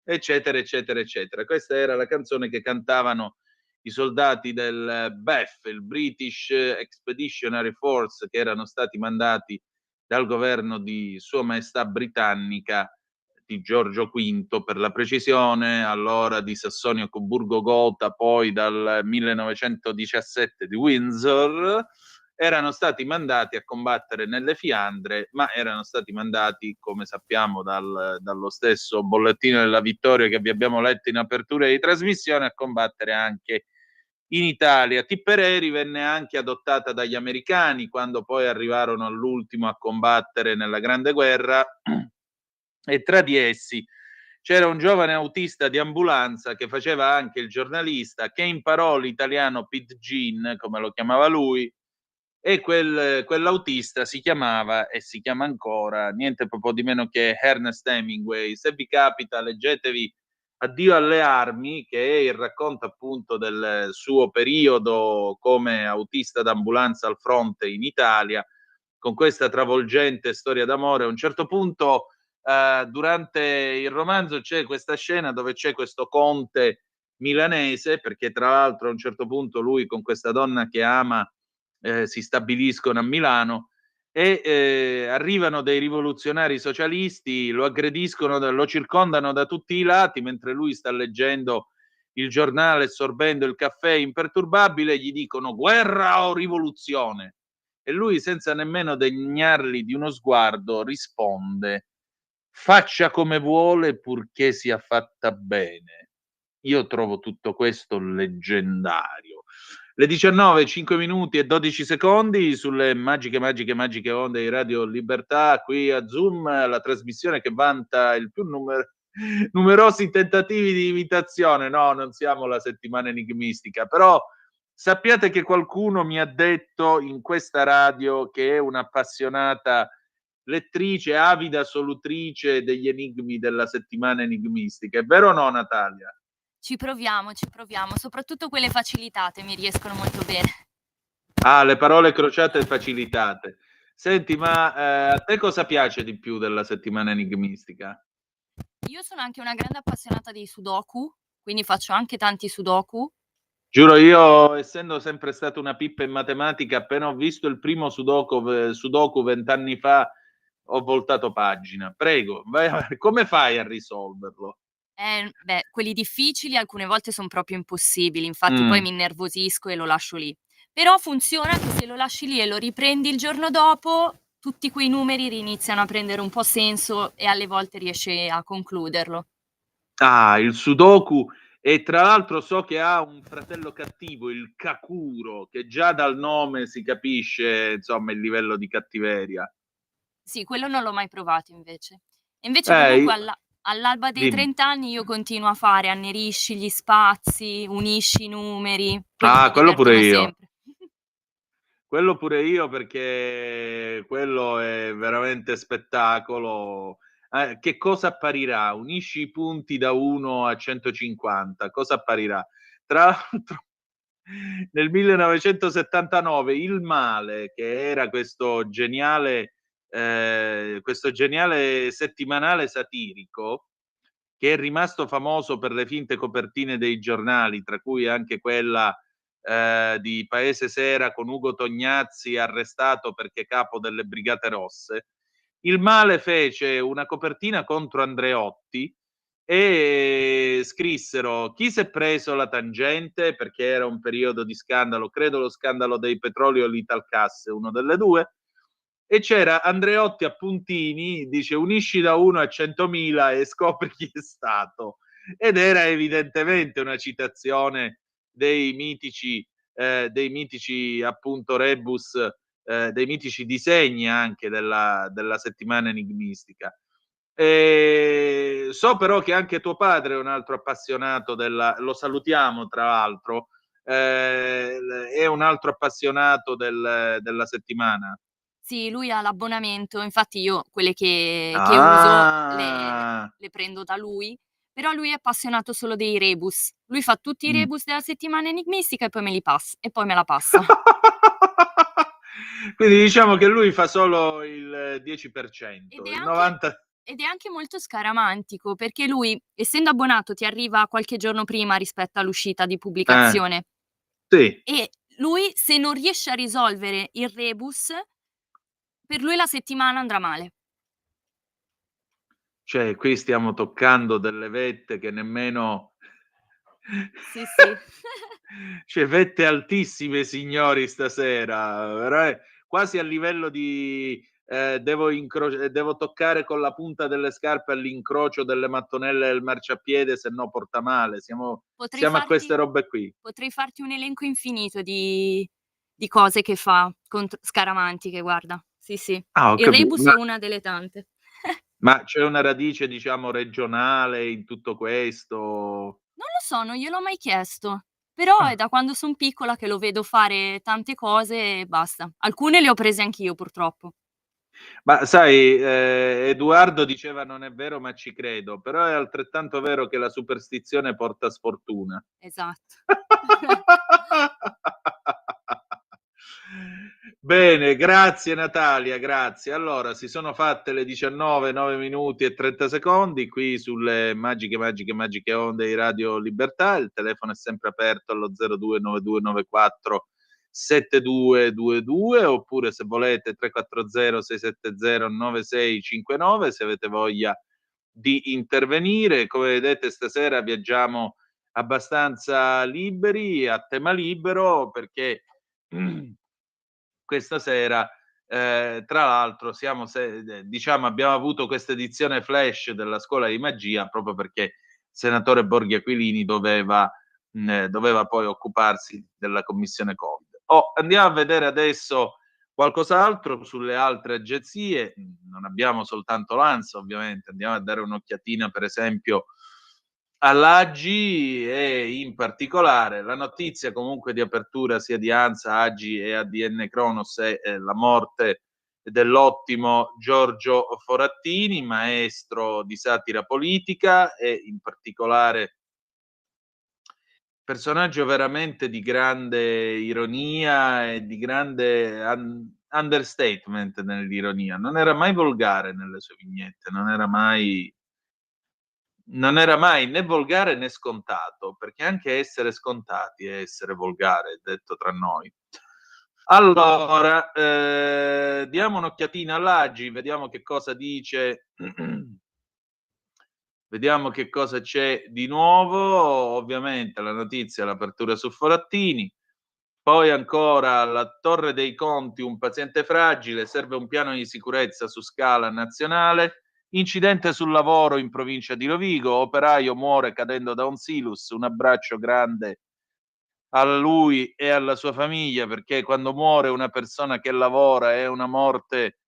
eccetera, eccetera, eccetera. Questa era la canzone che cantavano i soldati del BEF, il British Expeditionary Force, che erano stati mandati dal governo di Sua Maestà Britannica, di Giorgio V per la precisione, allora di Sassonia-Coburgo-Gotha, poi dal 1917 di Windsor, erano stati mandati a combattere nelle Fiandre, ma erano stati mandati, come sappiamo dallo stesso bollettino della vittoria che vi abbiamo letto in apertura di trasmissione, a combattere anche in Italia. Tipperary venne anche adottata dagli americani quando poi arrivarono all'ultimo a combattere nella Grande Guerra, e tra di essi c'era un giovane autista di ambulanza che faceva anche il giornalista, che imparò l'italiano pidgin, come lo chiamava lui, e quell'autista si chiamava e si chiama ancora niente po' di meno che Ernest Hemingway. Se vi capita, leggetevi Addio alle armi, che è il racconto appunto del suo periodo come autista d'ambulanza al fronte in Italia, con questa travolgente storia d'amore. A un certo punto durante il romanzo c'è questa scena dove c'è questo conte milanese, perché tra l'altro a un certo punto lui con questa donna che ama si stabiliscono a Milano e arrivano dei rivoluzionari socialisti, lo aggrediscono, lo circondano da tutti i lati mentre lui sta leggendo il giornale, sorbendo il caffè imperturbabile, gli dicono guerra o rivoluzione, e lui senza nemmeno degnarli di uno sguardo risponde: faccia come vuole purché sia fatta bene. Io trovo tutto questo leggendario. Le 19, 5 minuti e 12 secondi sulle magiche onde di Radio Libertà, qui a Zoom, la trasmissione che vanta il più numerosi tentativi di imitazione. No, non siamo la settimana enigmistica, però sappiate che qualcuno mi ha detto in questa radio che è un'appassionata lettrice, avida solutrice degli enigmi della settimana enigmistica. È vero o no, Natalia? Ci proviamo, soprattutto quelle facilitate mi riescono molto bene. Ah, le parole crociate e facilitate. Senti, ma a te cosa piace di più della settimana enigmistica? Io sono anche una grande appassionata dei sudoku, quindi faccio anche tanti sudoku. Giuro, io essendo sempre stata una pippa in matematica, appena ho visto il primo sudoku 20 anni fa, ho voltato pagina. Prego, vai avanti. Come fai a risolverlo? Quelli difficili alcune volte sono proprio impossibili, infatti poi mi innervosisco e lo lascio lì. Però funziona che se lo lasci lì e lo riprendi il giorno dopo, tutti quei numeri riniziano a prendere un po' senso e alle volte riesci a concluderlo. Ah, il sudoku. E tra l'altro so che ha un fratello cattivo, il Kakuro, che già dal nome si capisce, insomma, il livello di cattiveria. Sì, quello non l'ho mai provato invece. E invece comunque all'alba dei dimmi. 30 anni io continuo a fare annerisci gli spazi, unisci i numeri. Quello pure io. Sempre. Quello pure io, perché quello è veramente spettacolo. Che cosa apparirà? Unisci i punti da 1 a 150, cosa apparirà? Tra l'altro nel 1979 Il Male, che era questo geniale settimanale satirico, che è rimasto famoso per le finte copertine dei giornali, tra cui anche quella di Paese Sera con Ugo Tognazzi arrestato perché capo delle Brigate Rosse. Il Male fece una copertina contro Andreotti e scrissero: chi si è preso la tangente, perché era un periodo di scandalo, credo lo scandalo dei petroli o l'Italgas, uno delle due, e c'era Andreotti a puntini, dice unisci da 1 a 100.000 e scopri chi è stato, ed era evidentemente una citazione dei mitici appunto rebus, dei mitici disegni anche della settimana enigmistica. So però che anche tuo padre è un altro appassionato lo salutiamo tra l'altro, è un altro appassionato della settimana. Sì, lui ha l'abbonamento, infatti io quelle che uso le prendo da lui, però lui è appassionato solo dei rebus. Lui fa tutti i rebus della settimana enigmistica e poi me li passa, e poi me la passa. Quindi diciamo che lui fa solo il 10%, il 90%. Ed è anche molto scaramantico, perché lui, essendo abbonato, ti arriva qualche giorno prima rispetto all'uscita di pubblicazione. Sì. E lui, se non riesce a risolvere il rebus, per lui la settimana andrà male. Cioè, qui stiamo toccando delle vette che nemmeno... Sì, sì. Cioè, vette altissime, signori, stasera. Quasi a livello di... devo toccare con la punta delle scarpe all'incrocio delle mattonelle del marciapiede, se no porta male. Siamo a queste robe qui. Potrei farti un elenco infinito di cose che fa scaramantiche, guarda. Sì, sì. Ah, ho Il capito. rebus è una delle tante. Ma c'è una radice, diciamo, regionale in tutto questo? Non lo so, non gliel'ho mai chiesto. Però è da quando son piccola che lo vedo fare tante cose e basta. Alcune le ho prese anch'io, purtroppo. Ma sai, Edoardo diceva non è vero, ma ci credo, però è altrettanto vero che la superstizione porta sfortuna. Esatto. Bene, grazie Natalia, grazie. Allora, si sono fatte le 19, 9 minuti e 30 secondi qui sulle magiche onde di Radio Libertà. Il telefono è sempre aperto allo 029294 7222, oppure se volete 340 670 9659 se avete voglia di intervenire. Come vedete stasera viaggiamo abbastanza liberi, a tema libero, perché questa sera tra l'altro diciamo abbiamo avuto questa edizione flash della scuola di magia proprio perché il senatore Borghi Aquilini doveva poi occuparsi della commissione Covid. Andiamo a vedere adesso qualcos'altro sulle altre agenzie. Non abbiamo soltanto l'ANSA, ovviamente, andiamo a dare un'occhiatina per esempio all'Agi, e in particolare la notizia comunque di apertura sia di ANSA, Agi e ADN Cronos è la morte dell'ottimo Giorgio Forattini, maestro di satira politica e in particolare personaggio veramente di grande ironia e di grande understatement nell'ironia. Non era mai volgare nelle sue vignette, non era mai né volgare né scontato, perché anche essere scontati è essere volgare, detto tra noi. Allora, diamo un'occhiatina all'Agi, vediamo che cosa dice, vediamo che cosa c'è di nuovo. Ovviamente la notizia, l'apertura su Forattini, poi ancora la Torre dei Conti, un paziente fragile, serve un piano di sicurezza su scala nazionale. Incidente sul lavoro in provincia di Rovigo, operaio muore cadendo da un silus, un abbraccio grande a lui e alla sua famiglia, perché quando muore una persona che lavora è una morte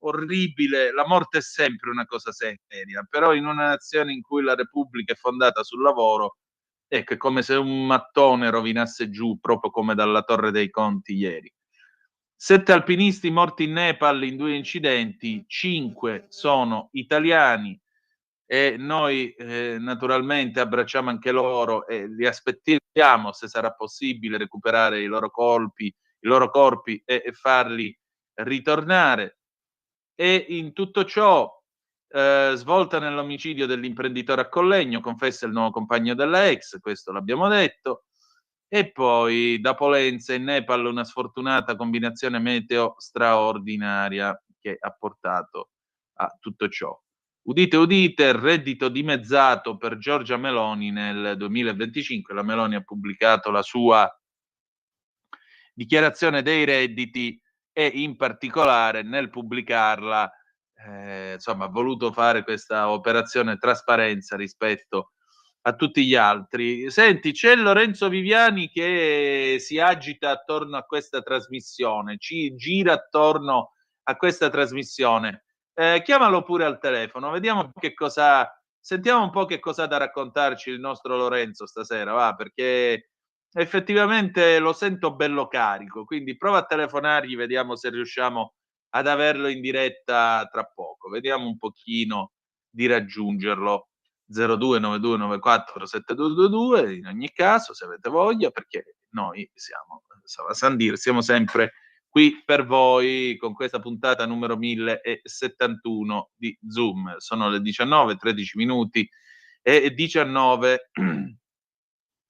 orribile. La morte è sempre una cosa seria, però in una nazione in cui la Repubblica è fondata sul lavoro, ecco, è come se un mattone rovinasse giù, proprio come dalla Torre dei Conti ieri. 7 alpinisti morti in Nepal in 2 incidenti, 5 sono italiani e noi naturalmente abbracciamo anche loro e li aspettiamo, se sarà possibile, recuperare i loro corpi e farli ritornare. E in tutto ciò, svolta nell'omicidio dell'imprenditore a Collegno, confessa il nuovo compagno della ex, questo l'abbiamo detto. E poi da Polenza in Nepal una sfortunata combinazione meteo straordinaria che ha portato a tutto ciò. Udite, udite, reddito dimezzato per Giorgia Meloni nel 2025. La Meloni ha pubblicato la sua dichiarazione dei redditi e in particolare nel pubblicarla insomma ha voluto fare questa operazione trasparenza rispetto a tutti gli altri. Senti, c'è Lorenzo Viviani che si agita attorno a questa trasmissione, ci gira attorno a questa trasmissione. Chiamalo pure al telefono, vediamo sentiamo un po' che cosa ha da raccontarci il nostro Lorenzo stasera, va, perché effettivamente lo sento bello carico, quindi prova a telefonargli, vediamo se riusciamo ad averlo in diretta tra poco. Vediamo un pochino di raggiungerlo. 0292947222 in ogni caso, se avete voglia, perché noi siamo Sandir, siamo sempre qui per voi con questa puntata numero 1071 di Zoom. Sono le 19:13 minuti e 19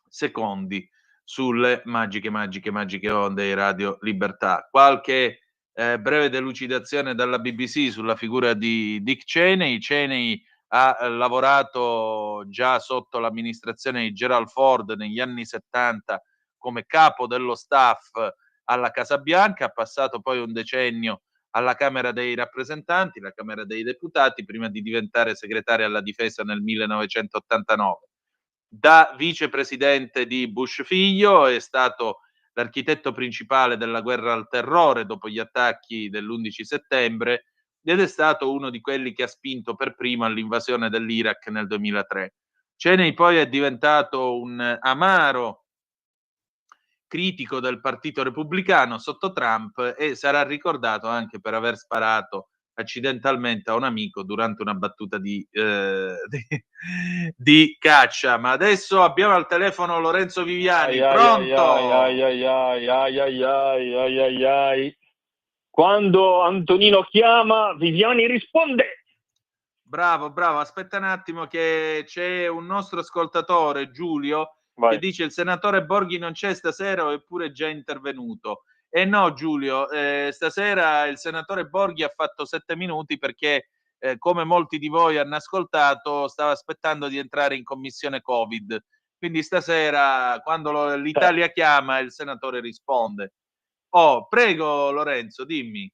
secondi sulle magiche onde di Radio Libertà. Qualche breve delucidazione dalla BBC sulla figura di Dick Cheney. Cheney ha lavorato già sotto l'amministrazione di Gerald Ford negli anni 70 come capo dello staff alla Casa Bianca, ha passato poi un decennio alla Camera dei Rappresentanti, la Camera dei Deputati, prima di diventare segretario alla Difesa nel 1989. Da vicepresidente di Bush figlio è stato l'architetto principale della guerra al terrore dopo gli attacchi dell'11 settembre ed è stato uno di quelli che ha spinto per primo all'invasione dell'Iraq nel 2003. Cheney poi è diventato un amaro critico del Partito Repubblicano sotto Trump e sarà ricordato anche per aver sparato accidentalmente a un amico durante una battuta di caccia. Ma adesso abbiamo al telefono Lorenzo Viviani. Pronto? Quando Antonino chiama, Viviani risponde. Bravo, aspetta un attimo che c'è un nostro ascoltatore, Giulio, che dice il senatore Borghi non c'è stasera, eppure è già intervenuto. E no, Giulio, stasera il senatore Borghi ha fatto 7 minuti perché, come molti di voi hanno ascoltato, stava aspettando di entrare in commissione Covid. Quindi stasera, quando l'Italia chiama, il senatore risponde. Prego Lorenzo, dimmi.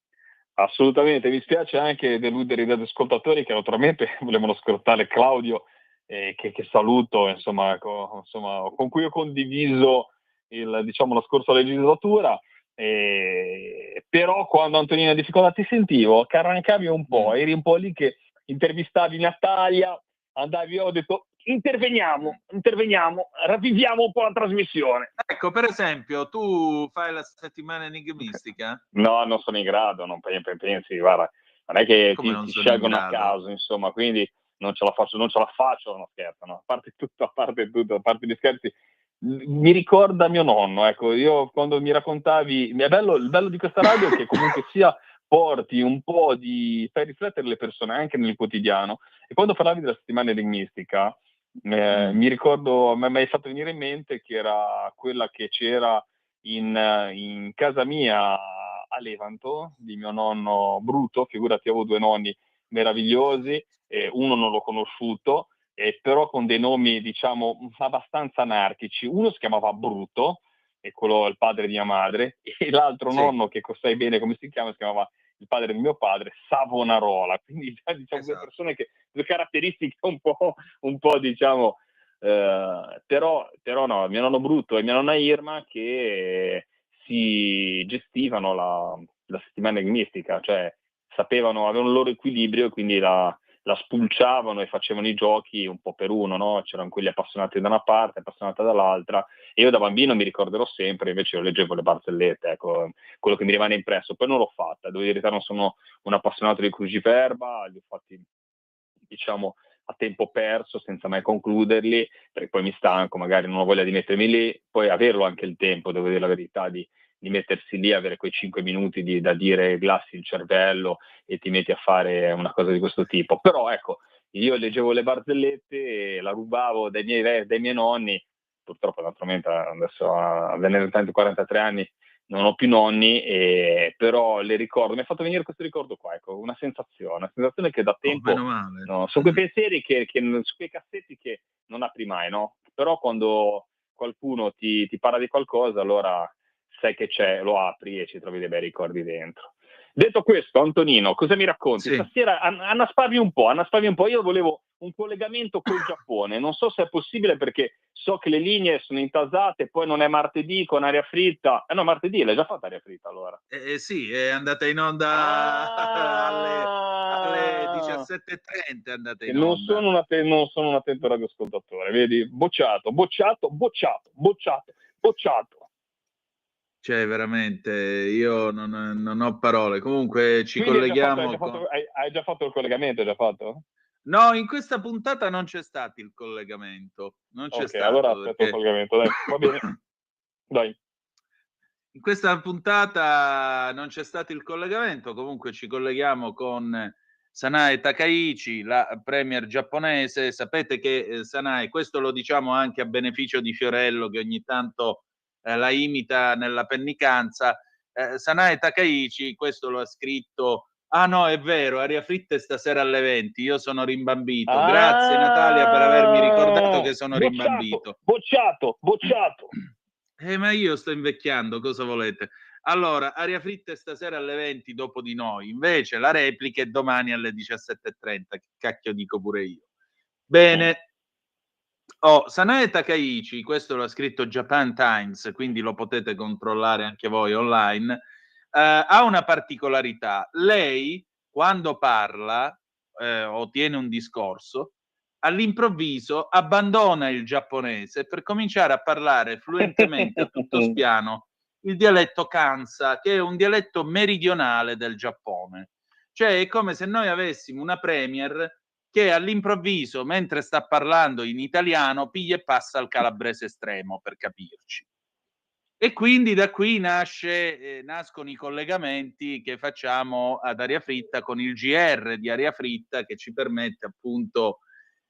Assolutamente, mi spiace anche deludere i ascoltatori che naturalmente volevano ascoltare Claudio, che saluto, insomma, con cui ho condiviso la scorsa legislatura. Però quando Antonino ha difficoltà ti sentivo, che arrancavi un po', eri un po' lì che intervistavi Natalia, andavi, ho detto interveniamo, ravviviamo un po' la trasmissione. Ecco, per esempio, tu fai la settimana enigmistica? No, non sono in grado, non pensi, guarda, non è che ti scelgono a caso, insomma, quindi non ce la faccio, no scherzo, no, a parte gli scherzi, mi ricorda mio nonno, ecco, io quando mi raccontavi, il bello di questa radio è che comunque sia porti un po' fai riflettere le persone anche nel quotidiano, e quando parlavi della settimana enigmistica, mi ricordo, mi hai fatto venire in mente che era quella che c'era in casa mia a Levanto, di mio nonno Bruto, figurati, avevo 2 nonni meravigliosi, uno non l'ho conosciuto, però con dei nomi, diciamo, abbastanza anarchici. Uno si chiamava Bruto, e quello è il padre di mia madre, e l'altro nonno, che sai bene come si chiamava il padre di mio padre, Savonarola. Quindi diciamo due persone che due caratteristiche un po' diciamo, però no, mio nonno Bruto e mia nonna Irma che si gestivano la settimana enigmistica, cioè sapevano, avevano il loro equilibrio e quindi la spulciavano e facevano i giochi un po' per uno, no? C'erano quelli appassionati da una parte, appassionati dall'altra, e io da bambino mi ricorderò sempre, invece io leggevo le barzellette, ecco, quello che mi rimane impresso. Poi non l'ho fatta, devo dire che non sono un appassionato di cruciverba, li ho fatti, diciamo, a tempo perso, senza mai concluderli, perché poi mi stanco, magari non ho voglia di mettermi lì, poi averlo anche il tempo, devo dire la verità, di mettersi lì, avere quei 5 minuti da dire glassi il cervello e ti metti a fare una cosa di questo tipo. Però ecco, io leggevo le barzellette, la rubavo dai miei nonni, purtroppo naturalmente adesso avendo 43 anni non ho più nonni, però le ricordo, mi ha fatto venire questo ricordo qua, ecco, una sensazione che da tempo, no, sono quei pensieri che su quei cassetti che non apri mai, no? Però quando qualcuno ti parla di qualcosa, allora sai che c'è, lo apri e ci trovi dei bei ricordi dentro. Detto questo, Antonino, cosa mi racconti? Sì. Stasera annaspavi un po', io volevo un collegamento col Giappone, non so se è possibile perché so che le linee sono intasate, poi non è martedì con aria fritta, no, martedì l'hai già fatta aria fritta allora? Sì, è andata in onda alle 17:30, è andata in onda. Non sono un attento radioascoltatore, vedi? Bocciato. Cioè, veramente, io non ho parole. Comunque ci quindi colleghiamo. hai già fatto il collegamento, hai già fatto? No, in questa puntata non c'è stato il collegamento. Non c'è stato. Allora aspetto il collegamento, dai, va bene. Dai. In questa puntata non c'è stato il collegamento, comunque ci colleghiamo con Sanae Takaichi, la premier giapponese. Sapete che Sanae, questo lo diciamo anche a beneficio di Fiorello che ogni tanto la imita nella pennicanza. Sanae Takaichi, questo lo ha scritto. Ah no, è vero, Aria Fritte stasera alle 20, io sono rimbambito. Grazie Natalia per avermi ricordato che sono rimbambito. Bocciato. Ma io sto invecchiando, cosa volete? Allora, Aria Fritte stasera alle 20 dopo di noi, invece la replica è domani alle 17:30, che cacchio dico pure io. Bene. Sanae Takaichi, questo l'ha scritto Japan Times, quindi lo potete controllare anche voi online, ha una particolarità. Lei, quando parla o tiene un discorso, all'improvviso abbandona il giapponese per cominciare a parlare fluentemente a tutto spiano il dialetto Kansa, che è un dialetto meridionale del Giappone. Cioè è come se noi avessimo una premier che all'improvviso, mentre sta parlando in italiano, piglia e passa al calabrese estremo, per capirci. E quindi da qui nascono i collegamenti che facciamo ad Aria Fritta con il GR di Aria Fritta, che ci permette appunto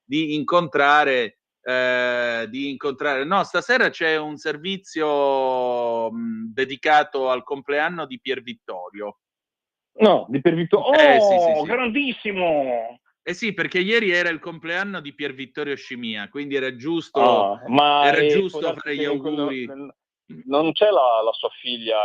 di incontrare. No, stasera c'è un servizio dedicato al compleanno di Pier Vittorio. No, di Pier Vittorio. Sì. Grandissimo! Sì, perché ieri era il compleanno di Pier Vittorio Scimia, quindi era giusto, fare gli auguri. Non c'è la sua figlia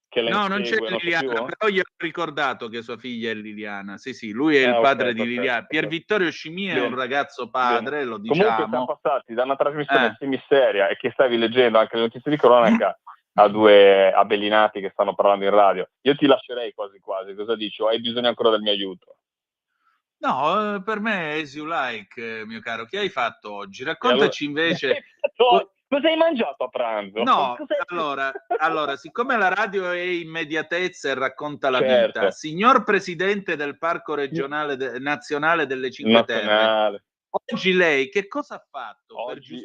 che la No, non c'è insegue, Liliana, però gli ho ricordato che sua figlia è Liliana. Sì, lui è il padre di Liliana. Pier Vittorio Scimia è un ragazzo padre, lo diciamo. Comunque siamo passati da una trasmissione semiseria e che stavi leggendo anche le notizie di cronaca a due abbellinati che stanno parlando in radio. Io ti lascerei quasi, cosa dici? O hai bisogno ancora del mio aiuto? No, per me as you like, mio caro. Che hai fatto oggi? Raccontaci invece. Cosa hai mangiato a pranzo? No, allora, siccome la radio è immediatezza e racconta la vita, signor Presidente del Parco Regionale Nazionale delle Cinque Terre, oggi lei che cosa ha fatto? Oggi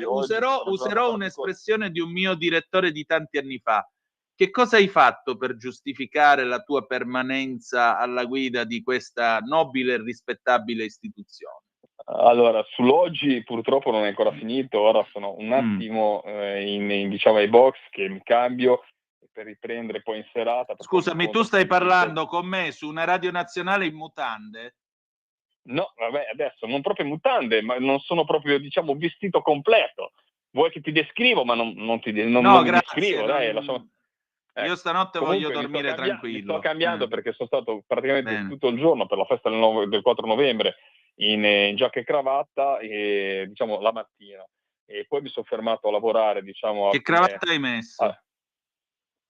userò un'espressione di un mio direttore di tanti anni fa. Che cosa hai fatto per giustificare la tua permanenza alla guida di questa nobile e rispettabile istituzione? Allora, sull'oggi purtroppo non è ancora finito, ora sono un attimo diciamo ai box che mi cambio per riprendere poi in serata. Scusami, tu stai parlando con me su una radio nazionale in mutande? No, vabbè, adesso non proprio in mutande, ma non sono proprio, diciamo, vestito completo. Vuoi che ti descrivo, ma non ti descrivo, dai, io stanotte voglio dormire tranquillo. Sto cambiando perché sono stato praticamente tutto il giorno per la festa del 4 novembre in giacca e cravatta, e, diciamo, la mattina. E poi mi sono fermato a lavorare, diciamo. Che cravatta hai messo?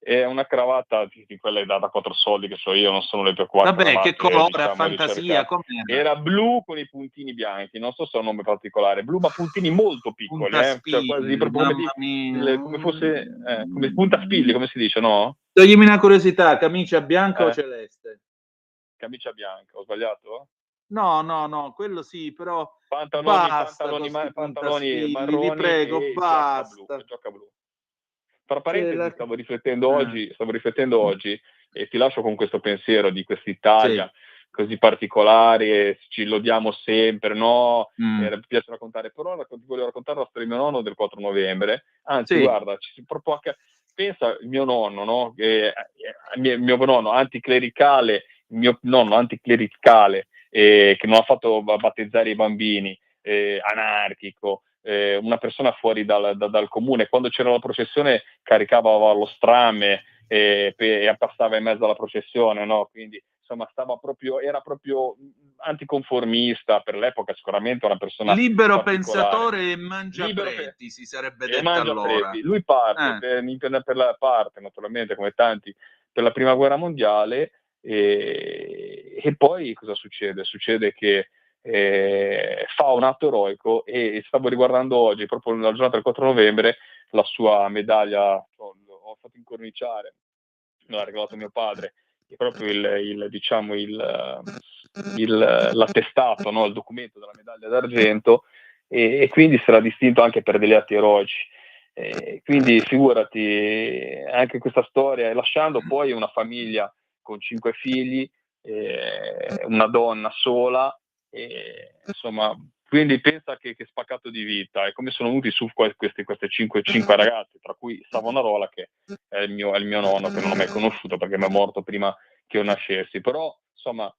È una cravatta di quelle da 4 soldi che so io, non sono le più 4. Vabbè, che colore, a fantasia, com'era? Era blu con i puntini bianchi, non so se è un nome particolare, blu ma puntini molto piccoli, cioè quasi come fosse come puntaspilli, come si dice, no? Toglimi una curiosità, camicia bianca o celeste? Camicia bianca, ho sbagliato? No, quello sì, però pantaloni marroni, vi prego, basta. Giacca blu. Tra parentesi, stavo riflettendo oggi e ti lascio con questo pensiero di quest'Italia così particolare, ci lodiamo sempre, no? Mi piace raccontare, però voglio raccontare la storia di mio nonno del 4 novembre, anzi guarda, pensa mio nonno, no? Mio nonno anticlericale, che non ha fatto battezzare i bambini, anarchico, una persona fuori dal comune. Quando c'era la processione caricava lo strame e passava in mezzo alla processione, no? Quindi insomma era proprio anticonformista per l'epoca, sicuramente una persona libero pensatore e mangiapreti, si sarebbe detto allora. Lui parte per la parte, naturalmente, come tanti, per la prima guerra mondiale, e poi cosa succede? Succede che fa un atto eroico, e stavo riguardando oggi, proprio la giornata del 4 novembre, la sua medaglia, l'ho fatto incorniciare, me l'ha regalato mio padre, proprio l'attestato, no? Il documento della medaglia d'argento, e quindi sarà distinto anche per degli atti eroici. Quindi figurati, anche questa storia, e lasciando poi una famiglia con 5 figli, una donna sola, insomma, quindi pensa che spaccato di vita, e come sono venuti su queste 5 ragazzi, tra cui Savonarola, che è il mio nonno, che non ho mai conosciuto perché mi è morto prima che io nascessi, però insomma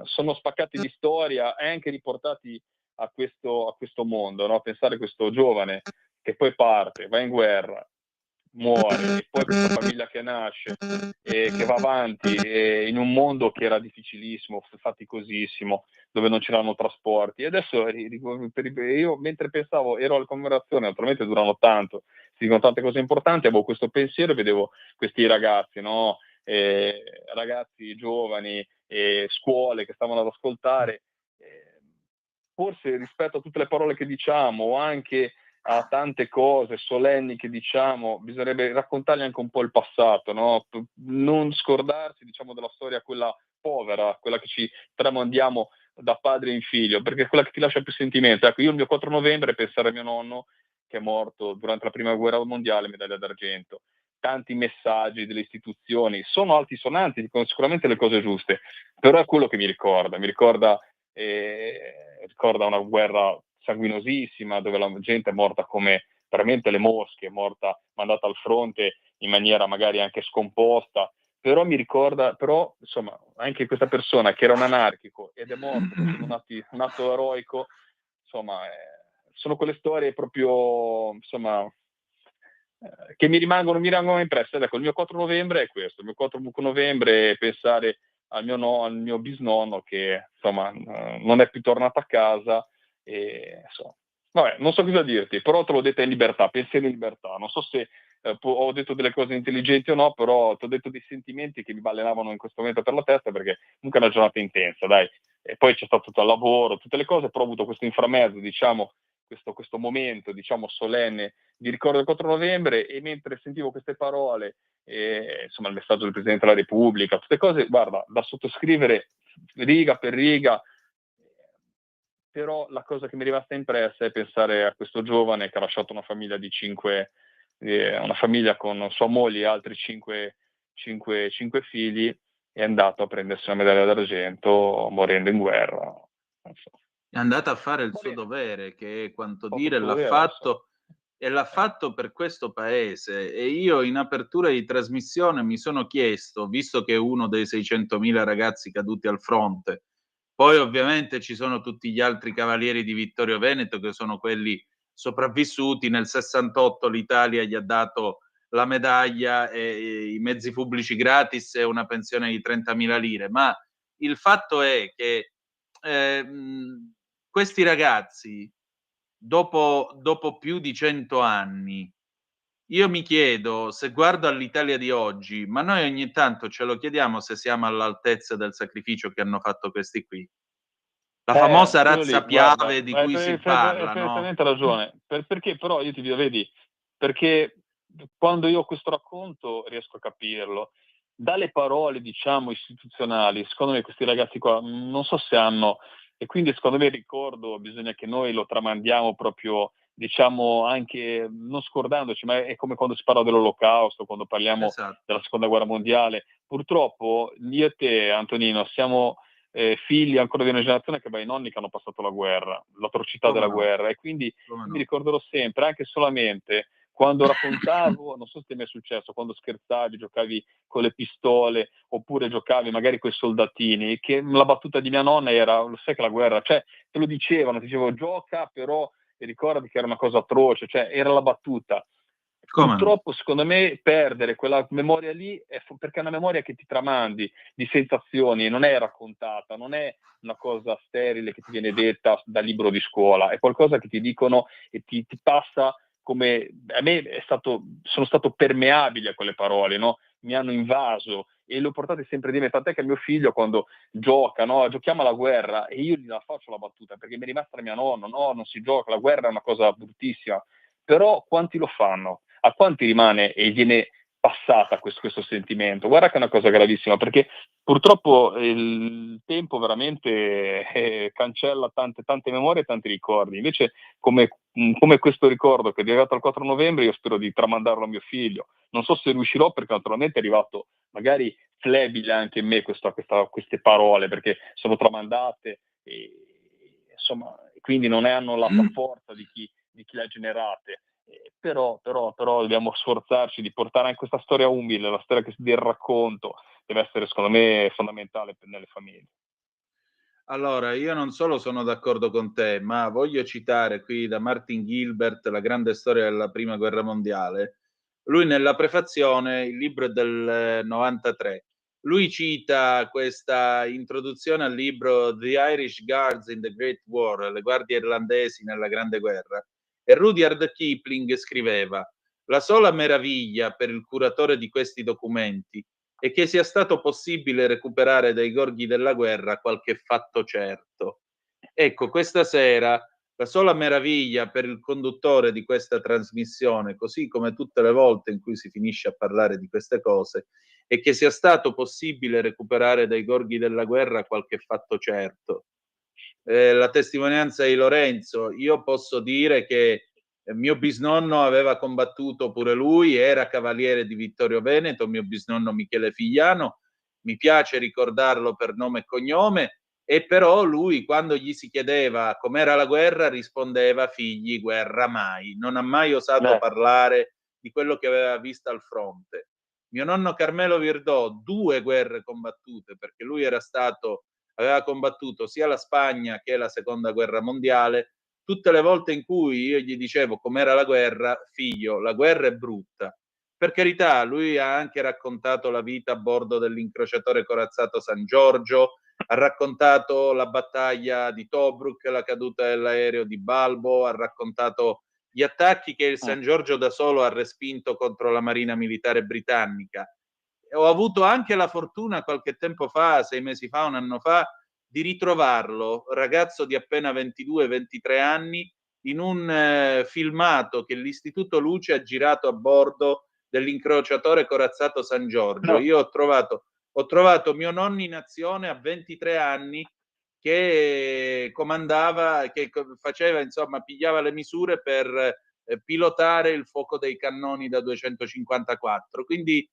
sono spaccati di storia e anche riportati a questo mondo, no? Pensare a questo giovane che poi parte, va in guerra, muore, e poi questa famiglia che nasce e che va avanti in un mondo che era difficilissimo, faticosissimo, dove non c'erano trasporti. E adesso io, mentre pensavo, ero alle commemorazioni, naturalmente durano tanto, si dicono tante cose importanti, avevo questo pensiero e vedevo questi ragazzi, no? Ragazzi giovani, scuole che stavano ad ascoltare. Forse rispetto a tutte le parole che diciamo, o anche a tante cose solenni che diciamo, bisognerebbe raccontargli anche un po' il passato, no? Non scordarsi, diciamo, della storia quella povera, quella che ci tramandiamo da padre in figlio, perché è quella che ti lascia più sentimento. Ecco, io il mio 4 novembre pensare a mio nonno, che è morto durante la prima guerra mondiale, medaglia d'argento. Tanti messaggi delle istituzioni sono altisonanti, dicono sicuramente le cose giuste, però è quello che mi ricorda una guerra sanguinosissima, dove la gente è morta come veramente le mosche, è morta, mandata al fronte in maniera magari anche scomposta, però mi ricorda, insomma, anche questa persona che era un anarchico ed è morto facendo un atto eroico, insomma, sono quelle storie proprio, insomma, che mi rimangono impresse. Ecco, il mio 4 novembre è questo, il mio 4 novembre è pensare al mio bisnonno che, insomma, non è più tornato a casa, e insomma, vabbè, non so cosa dirti, però te l'ho detta in libertà, pensieri in libertà. Non so se ho detto delle cose intelligenti o no, però ti ho detto dei sentimenti che mi balenavano in questo momento per la testa, perché comunque è una giornata intensa, dai. E poi c'è stato tutto il lavoro, tutte le cose, però ho avuto questo inframezzo, diciamo, questo momento, diciamo, solenne di ricordo del 4 novembre, e mentre sentivo queste parole, insomma, il messaggio del Presidente della Repubblica, tutte cose, guarda, da sottoscrivere riga per riga. Però la cosa che mi è rimasta impressa è pensare a questo giovane che ha lasciato una famiglia di 5, una famiglia con sua moglie e altri 5 figli, è andato a prendersi una medaglia d'argento morendo in guerra. È andato a fare il suo dovere, che è quanto dire, l'ha fatto, e l'ha fatto per questo paese. E io in apertura di trasmissione mi sono chiesto, visto che è uno dei 600.000 ragazzi caduti al fronte, poi ovviamente ci sono tutti gli altri cavalieri di Vittorio Veneto, che sono quelli sopravvissuti. Nel 68 l'Italia gli ha dato la medaglia e i mezzi pubblici gratis e una pensione di 30.000 lire. Ma il fatto è che questi ragazzi, dopo più di 100 anni, io mi chiedo, se guardo all'Italia di oggi, ma noi ogni tanto ce lo chiediamo se siamo all'altezza del sacrificio che hanno fatto questi qui. La famosa razza Piave di cui si parla, hai no? perfettamente ragione. Perché però io ti dico, vedi, perché quando io ho questo racconto riesco a capirlo. Dalle parole, diciamo, istituzionali, secondo me questi ragazzi qua non so se hanno, e quindi secondo me il ricordo bisogna che noi lo tramandiamo proprio, diciamo, anche non scordandoci, ma è come quando si parla dell'Olocausto, quando parliamo della Seconda Guerra Mondiale. Purtroppo io e te, Antonino, siamo figli ancora di una generazione che i nonni che hanno passato la guerra, l'atrocità della guerra, e quindi mi ricorderò sempre, anche solamente quando raccontavo, non so se ti è mai successo, quando scherzavi, giocavi con le pistole, oppure giocavi magari con i soldatini, che la battuta di mia nonna era, lo sai che la guerra, cioè te lo dicevano, ti dicevo gioca, però ricordati che era una cosa atroce, cioè era la battuta. Purtroppo, secondo me, perdere quella memoria lì è perché è una memoria che ti tramandi di sensazioni, non è raccontata, non è una cosa sterile che ti viene detta dal libro di scuola, è qualcosa che ti dicono e ti passa come. A me sono stato permeabile a quelle parole, no? Mi hanno invaso e le ho portate sempre di me, tant'è che mio figlio quando gioca, no? Giochiamo alla guerra, e io gliela faccio la battuta perché mi è rimasta mia nonna, no, non si gioca, la guerra è una cosa bruttissima, però quanti lo fanno? A quanti rimane e viene passata questo sentimento. Guarda che è una cosa gravissima, perché purtroppo il tempo veramente cancella tante memorie e tanti ricordi. Invece come questo ricordo che è arrivato al 4 novembre, io spero di tramandarlo a mio figlio. Non so se riuscirò, perché naturalmente è arrivato magari flebile anche in me queste parole, perché sono tramandate e insomma, quindi non hanno la forza di chi le ha generate. Però dobbiamo sforzarci di portare anche questa storia umile, la storia del racconto, deve essere secondo me fondamentale nelle famiglie. Allora, io non solo sono d'accordo con te, ma voglio citare qui da Martin Gilbert la grande storia della Prima Guerra Mondiale. Lui nella prefazione, il libro è del 93, lui cita questa introduzione al libro The Irish Guards in the Great War, le guardie irlandesi nella Grande Guerra, e Rudyard Kipling scriveva: la sola meraviglia per il curatore di questi documenti è che sia stato possibile recuperare dai gorghi della guerra qualche fatto certo. Ecco, questa sera la sola meraviglia per il conduttore di questa trasmissione, così come tutte le volte in cui si finisce a parlare di queste cose, è che sia stato possibile recuperare dai gorghi della guerra qualche fatto certo. La testimonianza di Lorenzo, io posso dire che mio bisnonno aveva combattuto pure lui, era cavaliere di Vittorio Veneto, mio bisnonno Michele Figliano, mi piace ricordarlo per nome e cognome, e però lui, quando gli si chiedeva com'era la guerra, rispondeva: figli, guerra mai. Non ha mai osato parlare di quello che aveva visto al fronte. Mio nonno Carmelo Virdò, 2 guerre combattute, perché lui aveva combattuto sia la Spagna che la Seconda Guerra Mondiale. Tutte le volte in cui io gli dicevo com'era la guerra: figlio, la guerra è brutta. Per carità, lui ha anche raccontato la vita a bordo dell'incrociatore corazzato San Giorgio, ha raccontato la battaglia di Tobruk, la caduta dell'aereo di Balbo, ha raccontato gli attacchi che il San Giorgio da solo ha respinto contro la Marina Militare Britannica. Ho avuto anche la fortuna qualche tempo fa, 6 mesi fa, 1 anno fa, di ritrovarlo, ragazzo di appena 22-23 anni, in un filmato che l'Istituto Luce ha girato a bordo dell'incrociatore corazzato San Giorgio. Io ho trovato mio nonno in azione a 23 anni che comandava, che faceva, insomma, pigliava le misure per pilotare il fuoco dei cannoni da 254. Quindi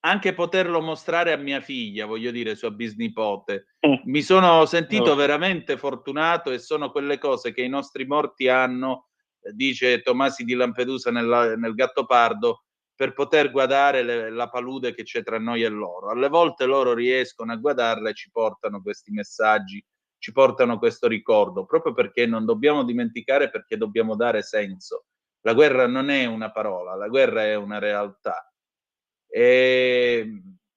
anche poterlo mostrare a mia figlia, voglio dire, sua bisnipote, mi sono sentito veramente fortunato, e sono quelle cose che i nostri morti hanno, dice Tomasi di Lampedusa nel Gattopardo, per poter guardare la palude che c'è tra noi e loro. Alle volte loro riescono a guardarla e ci portano questi messaggi, ci portano questo ricordo, proprio perché non dobbiamo dimenticare, perché dobbiamo dare senso. La guerra non è una parola, la guerra è una realtà. E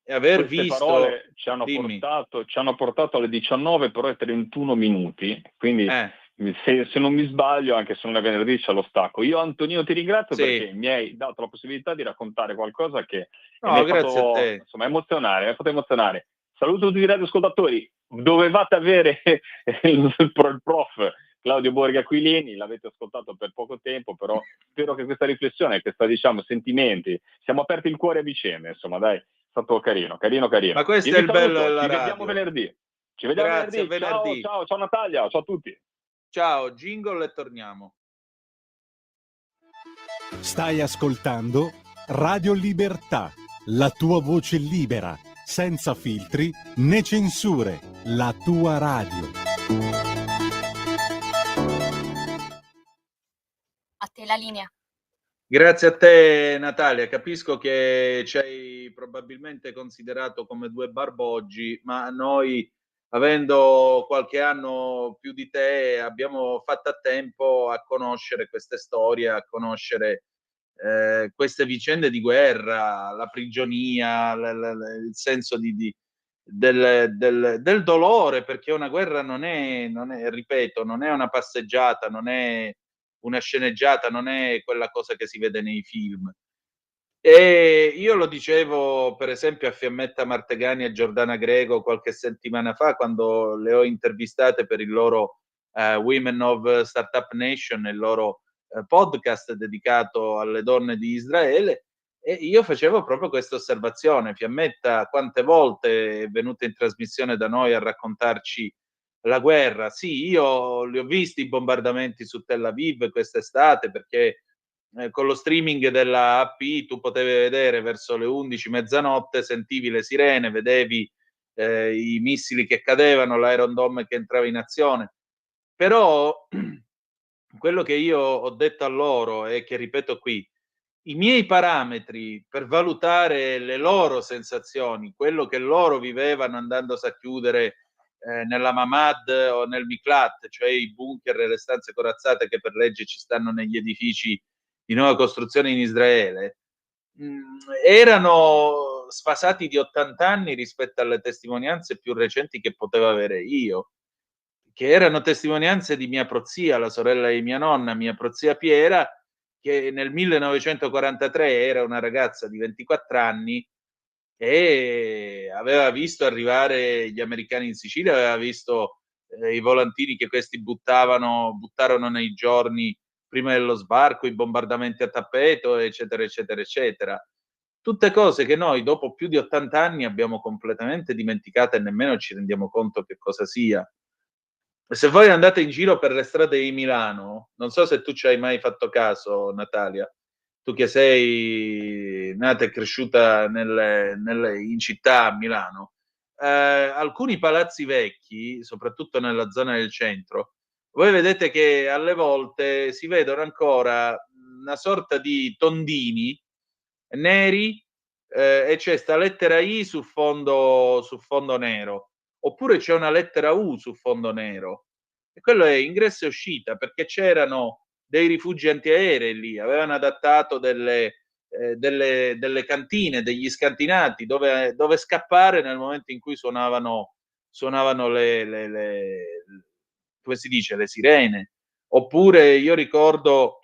aver queste visto, parole ci hanno portato alle 19 però e 31 minuti, quindi se non mi sbaglio, anche se non è venerdì, c'è lo stacco. Io, Antonino, ti ringrazio perché mi hai dato la possibilità di raccontare qualcosa che mi ha fatto, insomma, mi ha fatto emozionare. Saluto tutti i radioascoltatori, dovevate avere il prof Claudio Borghi Aquilini, l'avete ascoltato per poco tempo, però spero che questa riflessione, questa, diciamo, sentimenti, siamo aperti il cuore a vicenda, insomma, dai, è stato carino. Ma questo è il bello della radio. Ci vediamo venerdì. Grazie, venerdì. Ciao Natalia, ciao a tutti. Ciao, jingle e torniamo. Stai ascoltando Radio Libertà, la tua voce libera, senza filtri né censure, la tua radio. A te la linea. Grazie a te, Natalia. Capisco che ci hai probabilmente considerato come 2 barboggi, ma noi, avendo qualche anno più di te, abbiamo fatto a tempo a conoscere queste storie, a conoscere queste vicende di guerra, la prigionia, il senso del dolore, perché una guerra non è, ripeto, non è una passeggiata, non è una sceneggiata, non è quella cosa che si vede nei film. E io lo dicevo per esempio a Fiammetta Martegani e Giordana Grego qualche settimana fa, quando le ho intervistate per il loro Women of Startup Nation, il loro podcast dedicato alle donne di Israele, e io facevo proprio questa osservazione. Fiammetta quante volte è venuta in trasmissione da noi a raccontarci la guerra? Sì, io li ho visti i bombardamenti su Tel Aviv quest'estate, perché con lo streaming della AP tu potevi vedere verso le 11, mezzanotte, sentivi le sirene, vedevi i missili che cadevano, l'Iron Dome che entrava in azione. Però quello che io ho detto a loro e che ripeto qui, i miei parametri per valutare le loro sensazioni, quello che loro vivevano andandosi a chiudere nella Mamad o nel Miklat, cioè i bunker e le stanze corazzate che per legge ci stanno negli edifici di nuova costruzione in Israele, erano sfasati di 80 anni rispetto alle testimonianze più recenti che potevo avere io, che erano testimonianze di mia prozia, la sorella di mia nonna, mia prozia Piera, che nel 1943 era una ragazza di 24 anni e aveva visto arrivare gli americani in Sicilia, aveva visto i volantini che questi buttarono nei giorni prima dello sbarco, i bombardamenti a tappeto, eccetera, eccetera, eccetera. Tutte cose che noi dopo più di 80 anni abbiamo completamente dimenticato e nemmeno ci rendiamo conto che cosa sia. Se voi andate in giro per le strade di Milano, non so se tu ci hai mai fatto caso, Natalia, tu che sei nata e cresciuta in città a Milano, alcuni palazzi vecchi, soprattutto nella zona del centro, voi vedete che alle volte si vedono ancora una sorta di tondini neri e c'è sta lettera I su fondo nero, oppure c'è una lettera U su fondo nero, e quello è ingresso e uscita, perché c'erano dei rifugi antiaerei lì, avevano adattato delle cantine, degli scantinati dove scappare nel momento in cui suonavano come si dice, le sirene. Oppure io ricordo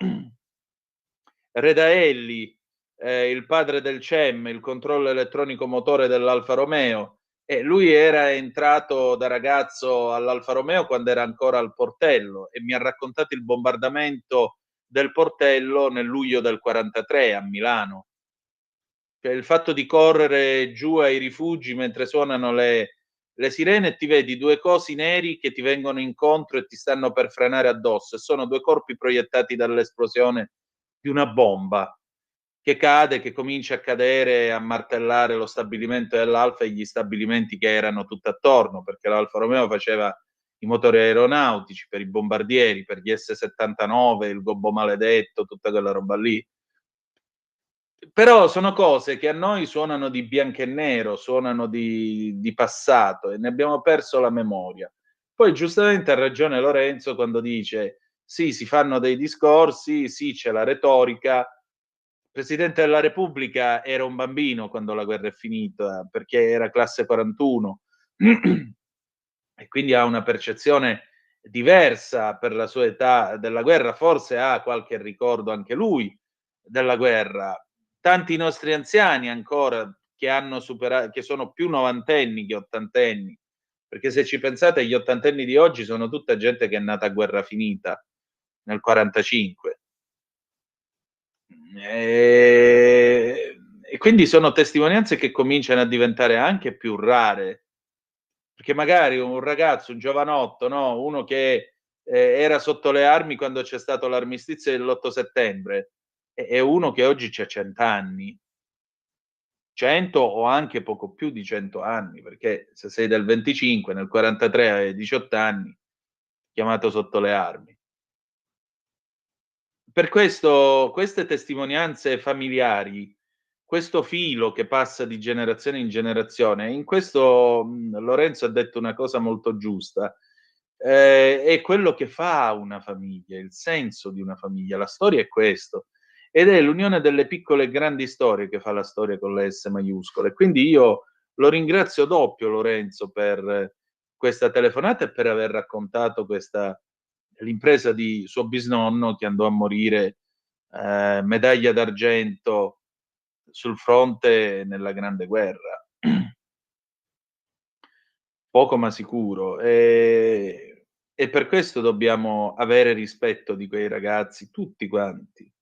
Redaelli, il padre del CEM, il controllo elettronico motore dell'Alfa Romeo, e lui era entrato da ragazzo all'Alfa Romeo quando era ancora al Portello e mi ha raccontato il bombardamento del Portello nel luglio del 43 a Milano. Cioè il fatto di correre giù ai rifugi mentre suonano le sirene e ti vedi due cosi neri che ti vengono incontro e ti stanno per frenare addosso, e sono due corpi proiettati dall'esplosione di una bomba che cade, che comincia a cadere, a martellare lo stabilimento dell'Alfa e gli stabilimenti che erano tutt'attorno, perché l'Alfa Romeo faceva i motori aeronautici per i bombardieri, per gli S-79, il gobbo maledetto, tutta quella roba lì. Però sono cose che a noi suonano di bianco e nero, suonano di passato, e ne abbiamo perso la memoria. Poi giustamente ha ragione Lorenzo quando dice sì, si fanno dei discorsi, sì, c'è la retorica. Il Presidente della Repubblica era un bambino quando la guerra è finita, perché era classe 41 e quindi ha una percezione diversa per la sua età della guerra, forse ha qualche ricordo anche lui della guerra. Tanti nostri anziani ancora che hanno superato, che sono più novantenni che ottantenni, perché se ci pensate gli ottantenni di oggi sono tutta gente che è nata a guerra finita nel 45. E quindi sono testimonianze che cominciano a diventare anche più rare, perché magari un ragazzo, un giovanotto, no? Uno che era sotto le armi quando c'è stato l'armistizio dell'8 settembre, è uno che oggi c'ha 100 anni, 100 o anche poco più di 100 anni, perché se sei del 25, nel 43 hai 18 anni, chiamato sotto le armi. Per questo queste testimonianze familiari, questo filo che passa di generazione in generazione, in questo Lorenzo ha detto una cosa molto giusta, è quello che fa una famiglia, il senso di una famiglia. La storia è questo, ed è l'unione delle piccole e grandi storie che fa la storia con le S maiuscole. Quindi io lo ringrazio doppio Lorenzo per questa telefonata e per aver raccontato l'impresa di suo bisnonno che andò a morire medaglia d'argento sul fronte nella Grande Guerra. Poco ma sicuro. E per questo dobbiamo avere rispetto di quei ragazzi, tutti quanti.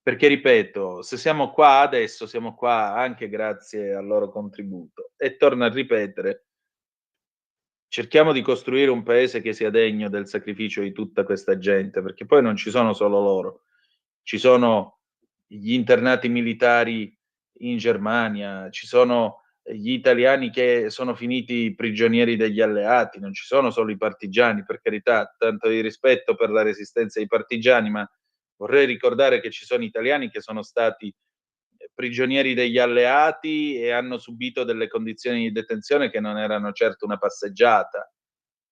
Perché ripeto, se siamo qua adesso, siamo qua anche grazie al loro contributo. E torno a ripetere, cerchiamo di costruire un paese che sia degno del sacrificio di tutta questa gente, perché poi non ci sono solo loro, ci sono gli internati militari in Germania, ci sono gli italiani che sono finiti prigionieri degli alleati, non ci sono solo i partigiani, per carità, tanto di rispetto per la resistenza dei partigiani, ma vorrei ricordare che ci sono italiani che sono stati prigionieri degli alleati e hanno subito delle condizioni di detenzione che non erano certo una passeggiata.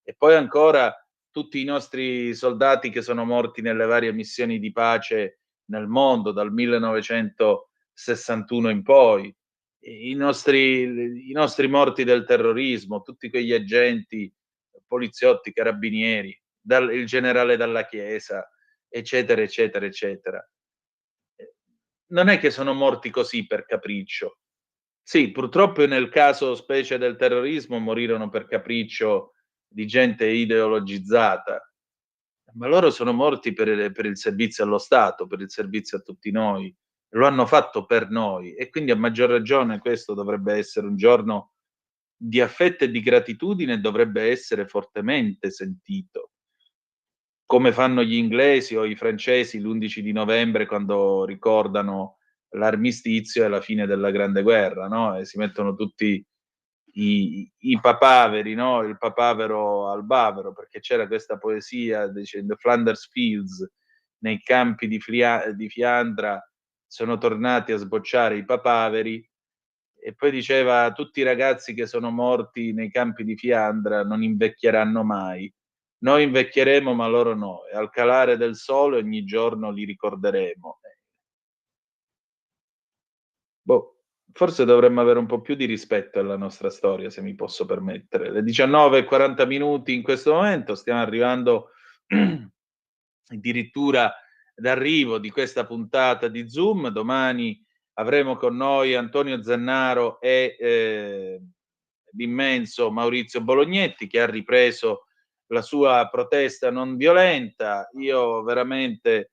E poi ancora tutti i nostri soldati che sono morti nelle varie missioni di pace nel mondo dal 1961 in poi, i nostri morti del terrorismo, tutti quegli agenti, poliziotti, carabinieri, il generale Dalla Chiesa, eccetera, eccetera, eccetera. Non è che sono morti così per capriccio. Sì, purtroppo nel caso specie del terrorismo morirono per capriccio di gente ideologizzata, ma loro sono morti per il servizio allo Stato, per il servizio a tutti noi. Lo hanno fatto per noi e quindi a maggior ragione questo dovrebbe essere un giorno di affetto e di gratitudine e dovrebbe essere fortemente sentito. Come fanno gli inglesi o i francesi l'11 di novembre quando ricordano l'armistizio e la fine della Grande Guerra, no? E si mettono tutti i papaveri, no? Il papavero al bavero, perché c'era questa poesia, dice, in the Flanders Fields, nei campi di Fiandra sono tornati a sbocciare i papaveri, e poi diceva tutti i ragazzi che sono morti nei campi di Fiandra non invecchieranno mai. Noi invecchieremo, ma loro no, e al calare del sole ogni giorno li ricorderemo. Boh, forse dovremmo avere un po' più di rispetto alla nostra storia, se mi posso permettere. Le 19:40 in questo momento, stiamo arrivando addirittura d'arrivo di questa puntata di Zoom. Domani avremo con noi Antonio Zannaro e l'immenso Maurizio Bolognetti, che ha ripreso la sua protesta non violenta. Io veramente,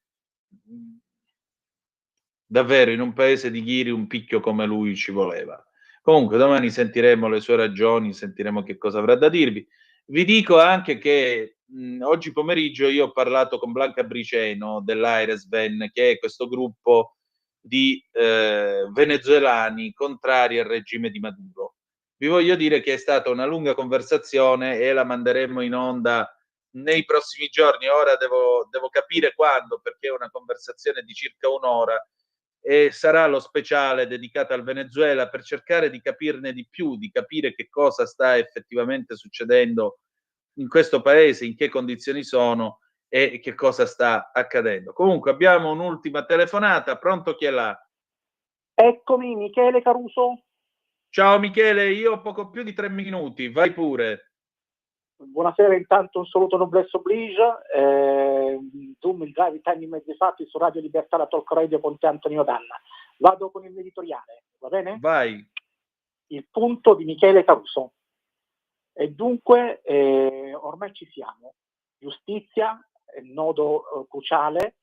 davvero, in un paese di ghiri un picchio come lui ci voleva. Comunque domani sentiremo le sue ragioni, sentiremo che cosa avrà da dirvi. Vi dico anche che oggi pomeriggio io ho parlato con Blanca Briceno dell'Airesven, che è questo gruppo di venezuelani contrari al regime di Maduro. Vi voglio dire che è stata una lunga conversazione e la manderemo in onda nei prossimi giorni. Ora devo capire quando, perché è una conversazione di circa un'ora e sarà lo speciale dedicato al Venezuela per cercare di capirne di più, di capire che cosa sta effettivamente succedendo in questo paese, in che condizioni sono e che cosa sta accadendo. Comunque abbiamo un'ultima telefonata. Pronto, chi è là? Eccomi, Michele Caruso. Ciao Michele, io ho poco più di 3 minuti, vai pure. Buonasera, intanto un saluto noblesse oblige. Zoom, il drive time in mezzi fatti su Radio Libertà, la talk radio con te Antonio Danna. Vado con il mio editoriale, va bene? Vai. Il punto di Michele Caruso. E dunque ormai ci siamo. Giustizia, nodo cruciale,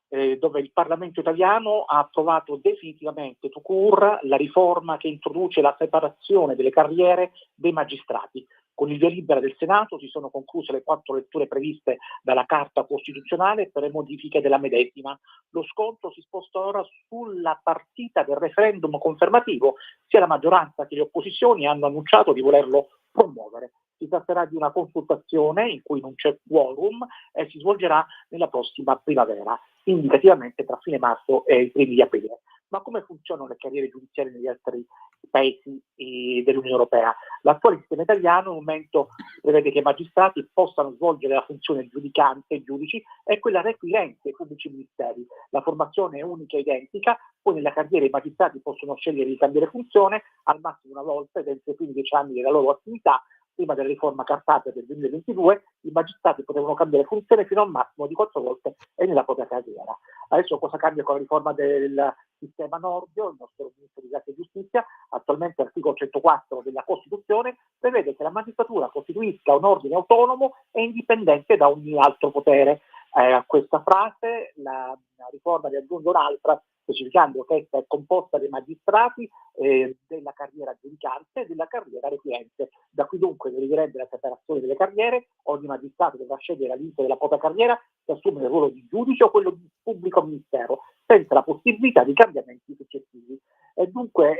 dove il Parlamento italiano ha approvato definitivamente tout court la riforma che introduce la separazione delle carriere dei magistrati. Con il via libera del Senato si sono concluse le 4 letture previste dalla Carta Costituzionale per le modifiche della medesima. Lo scontro si sposta ora sulla partita del referendum confermativo. Sia la maggioranza che le opposizioni hanno annunciato di volerlo promuovere. Si tratterà di una consultazione in cui non c'è quorum e si svolgerà nella prossima primavera, indicativamente tra fine marzo e i primi di aprile. Ma come funzionano le carriere giudiziarie negli altri paesi dell'Unione Europea? L'attuale sistema italiano al momento prevede che i magistrati possano svolgere la funzione giudicante e giudici e quella requirente ai pubblici ministeri. La formazione è unica e identica, poi nella carriera i magistrati possono scegliere di cambiare funzione al massimo una volta ed entro i primi 10 anni della loro attività, prima della riforma Cartabia del 2022, i magistrati potevano cambiare funzione fino a un massimo di 4 volte e nella propria carriera. Adesso cosa cambia con la riforma del sistema Nordio? Il nostro ministro di Grazia e Giustizia, attualmente l'articolo 104 della Costituzione, prevede che la magistratura costituisca un ordine autonomo e indipendente da ogni altro potere. A questa frase la riforma ne aggiunge un'altra, specificando che essa è composta dai magistrati della carriera giudicante e della carriera requirente. Da qui dunque deriverebbe la separazione delle carriere. Ogni magistrato dovrà scegliere all'inizio della propria carriera se assumere il ruolo di giudice o quello di pubblico ministero, senza la possibilità di cambiamenti successivi. E dunque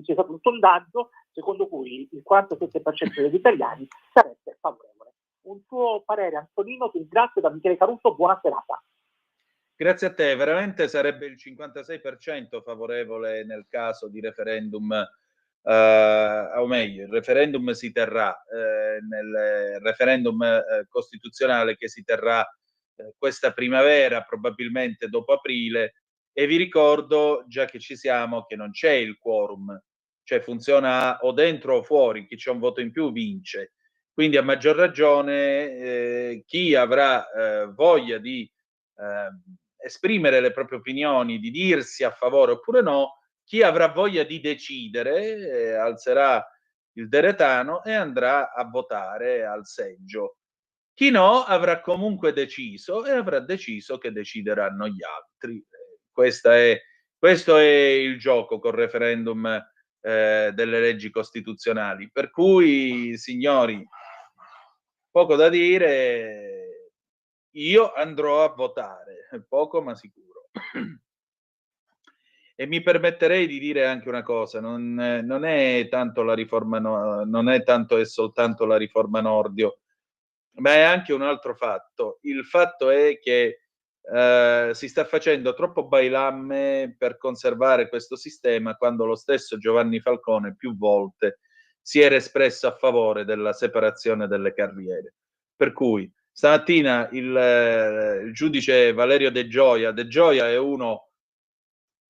c'è stato un sondaggio secondo cui il 47% degli italiani sarebbe favorevole. Un tuo parere, Antonino, ti ringrazio. Da Michele Caruso, buona serata. Grazie a te, veramente sarebbe il 56% favorevole nel caso di referendum, o meglio, il referendum si terrà nel referendum costituzionale che si terrà questa primavera, probabilmente dopo aprile, e vi ricordo, già che ci siamo, che non c'è il quorum, cioè funziona o dentro o fuori, chi c'è un voto in più vince. Quindi a maggior ragione chi avrà voglia di esprimere le proprie opinioni, di dirsi a favore oppure no, chi avrà voglia di decidere alzerà il deretano e andrà a votare al seggio. Chi no avrà comunque deciso e avrà deciso che decideranno gli altri. Questo è il gioco col referendum delle leggi costituzionali. Per cui, signori, poco da dire, io andrò a votare, poco ma sicuro. E mi permetterei di dire anche una cosa, non è tanto la riforma, non è tanto e soltanto la riforma Nordio, ma è anche un altro fatto. Il fatto è che si sta facendo troppo bailamme per conservare questo sistema, quando lo stesso Giovanni Falcone più volte si era espresso a favore della separazione delle carriere. Per cui stamattina il giudice Valerio De Gioia è uno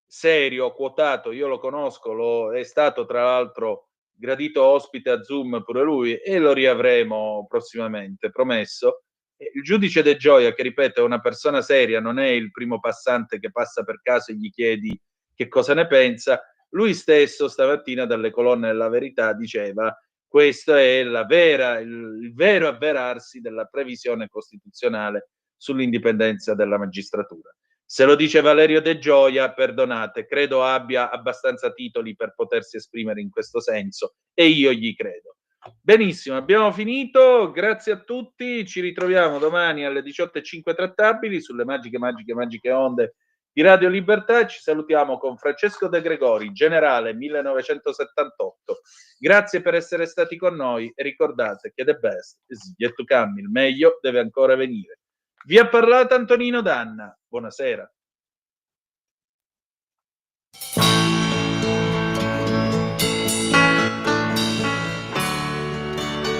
serio, quotato, io lo conosco, è stato tra l'altro gradito ospite a Zoom pure lui e lo riavremo prossimamente, promesso. Il giudice De Gioia, che ripeto è una persona seria, non è il primo passante che passa per caso e gli chiedi che cosa ne pensa, lui stesso stamattina dalle colonne della Verità diceva: questo è il vero avverarsi della previsione costituzionale sull'indipendenza della magistratura. Se lo dice Valerio De Gioia, perdonate, credo abbia abbastanza titoli per potersi esprimere in questo senso e io gli credo. Benissimo, abbiamo finito, grazie a tutti, ci ritroviamo domani alle 18:05 trattabili sulle magiche onde di Radio Libertà. Ci salutiamo con Francesco De Gregori, generale 1978. Grazie per essere stati con noi e ricordate che the best is yet to come, il meglio deve ancora venire. Vi ha parlato Antonino Danna, buonasera.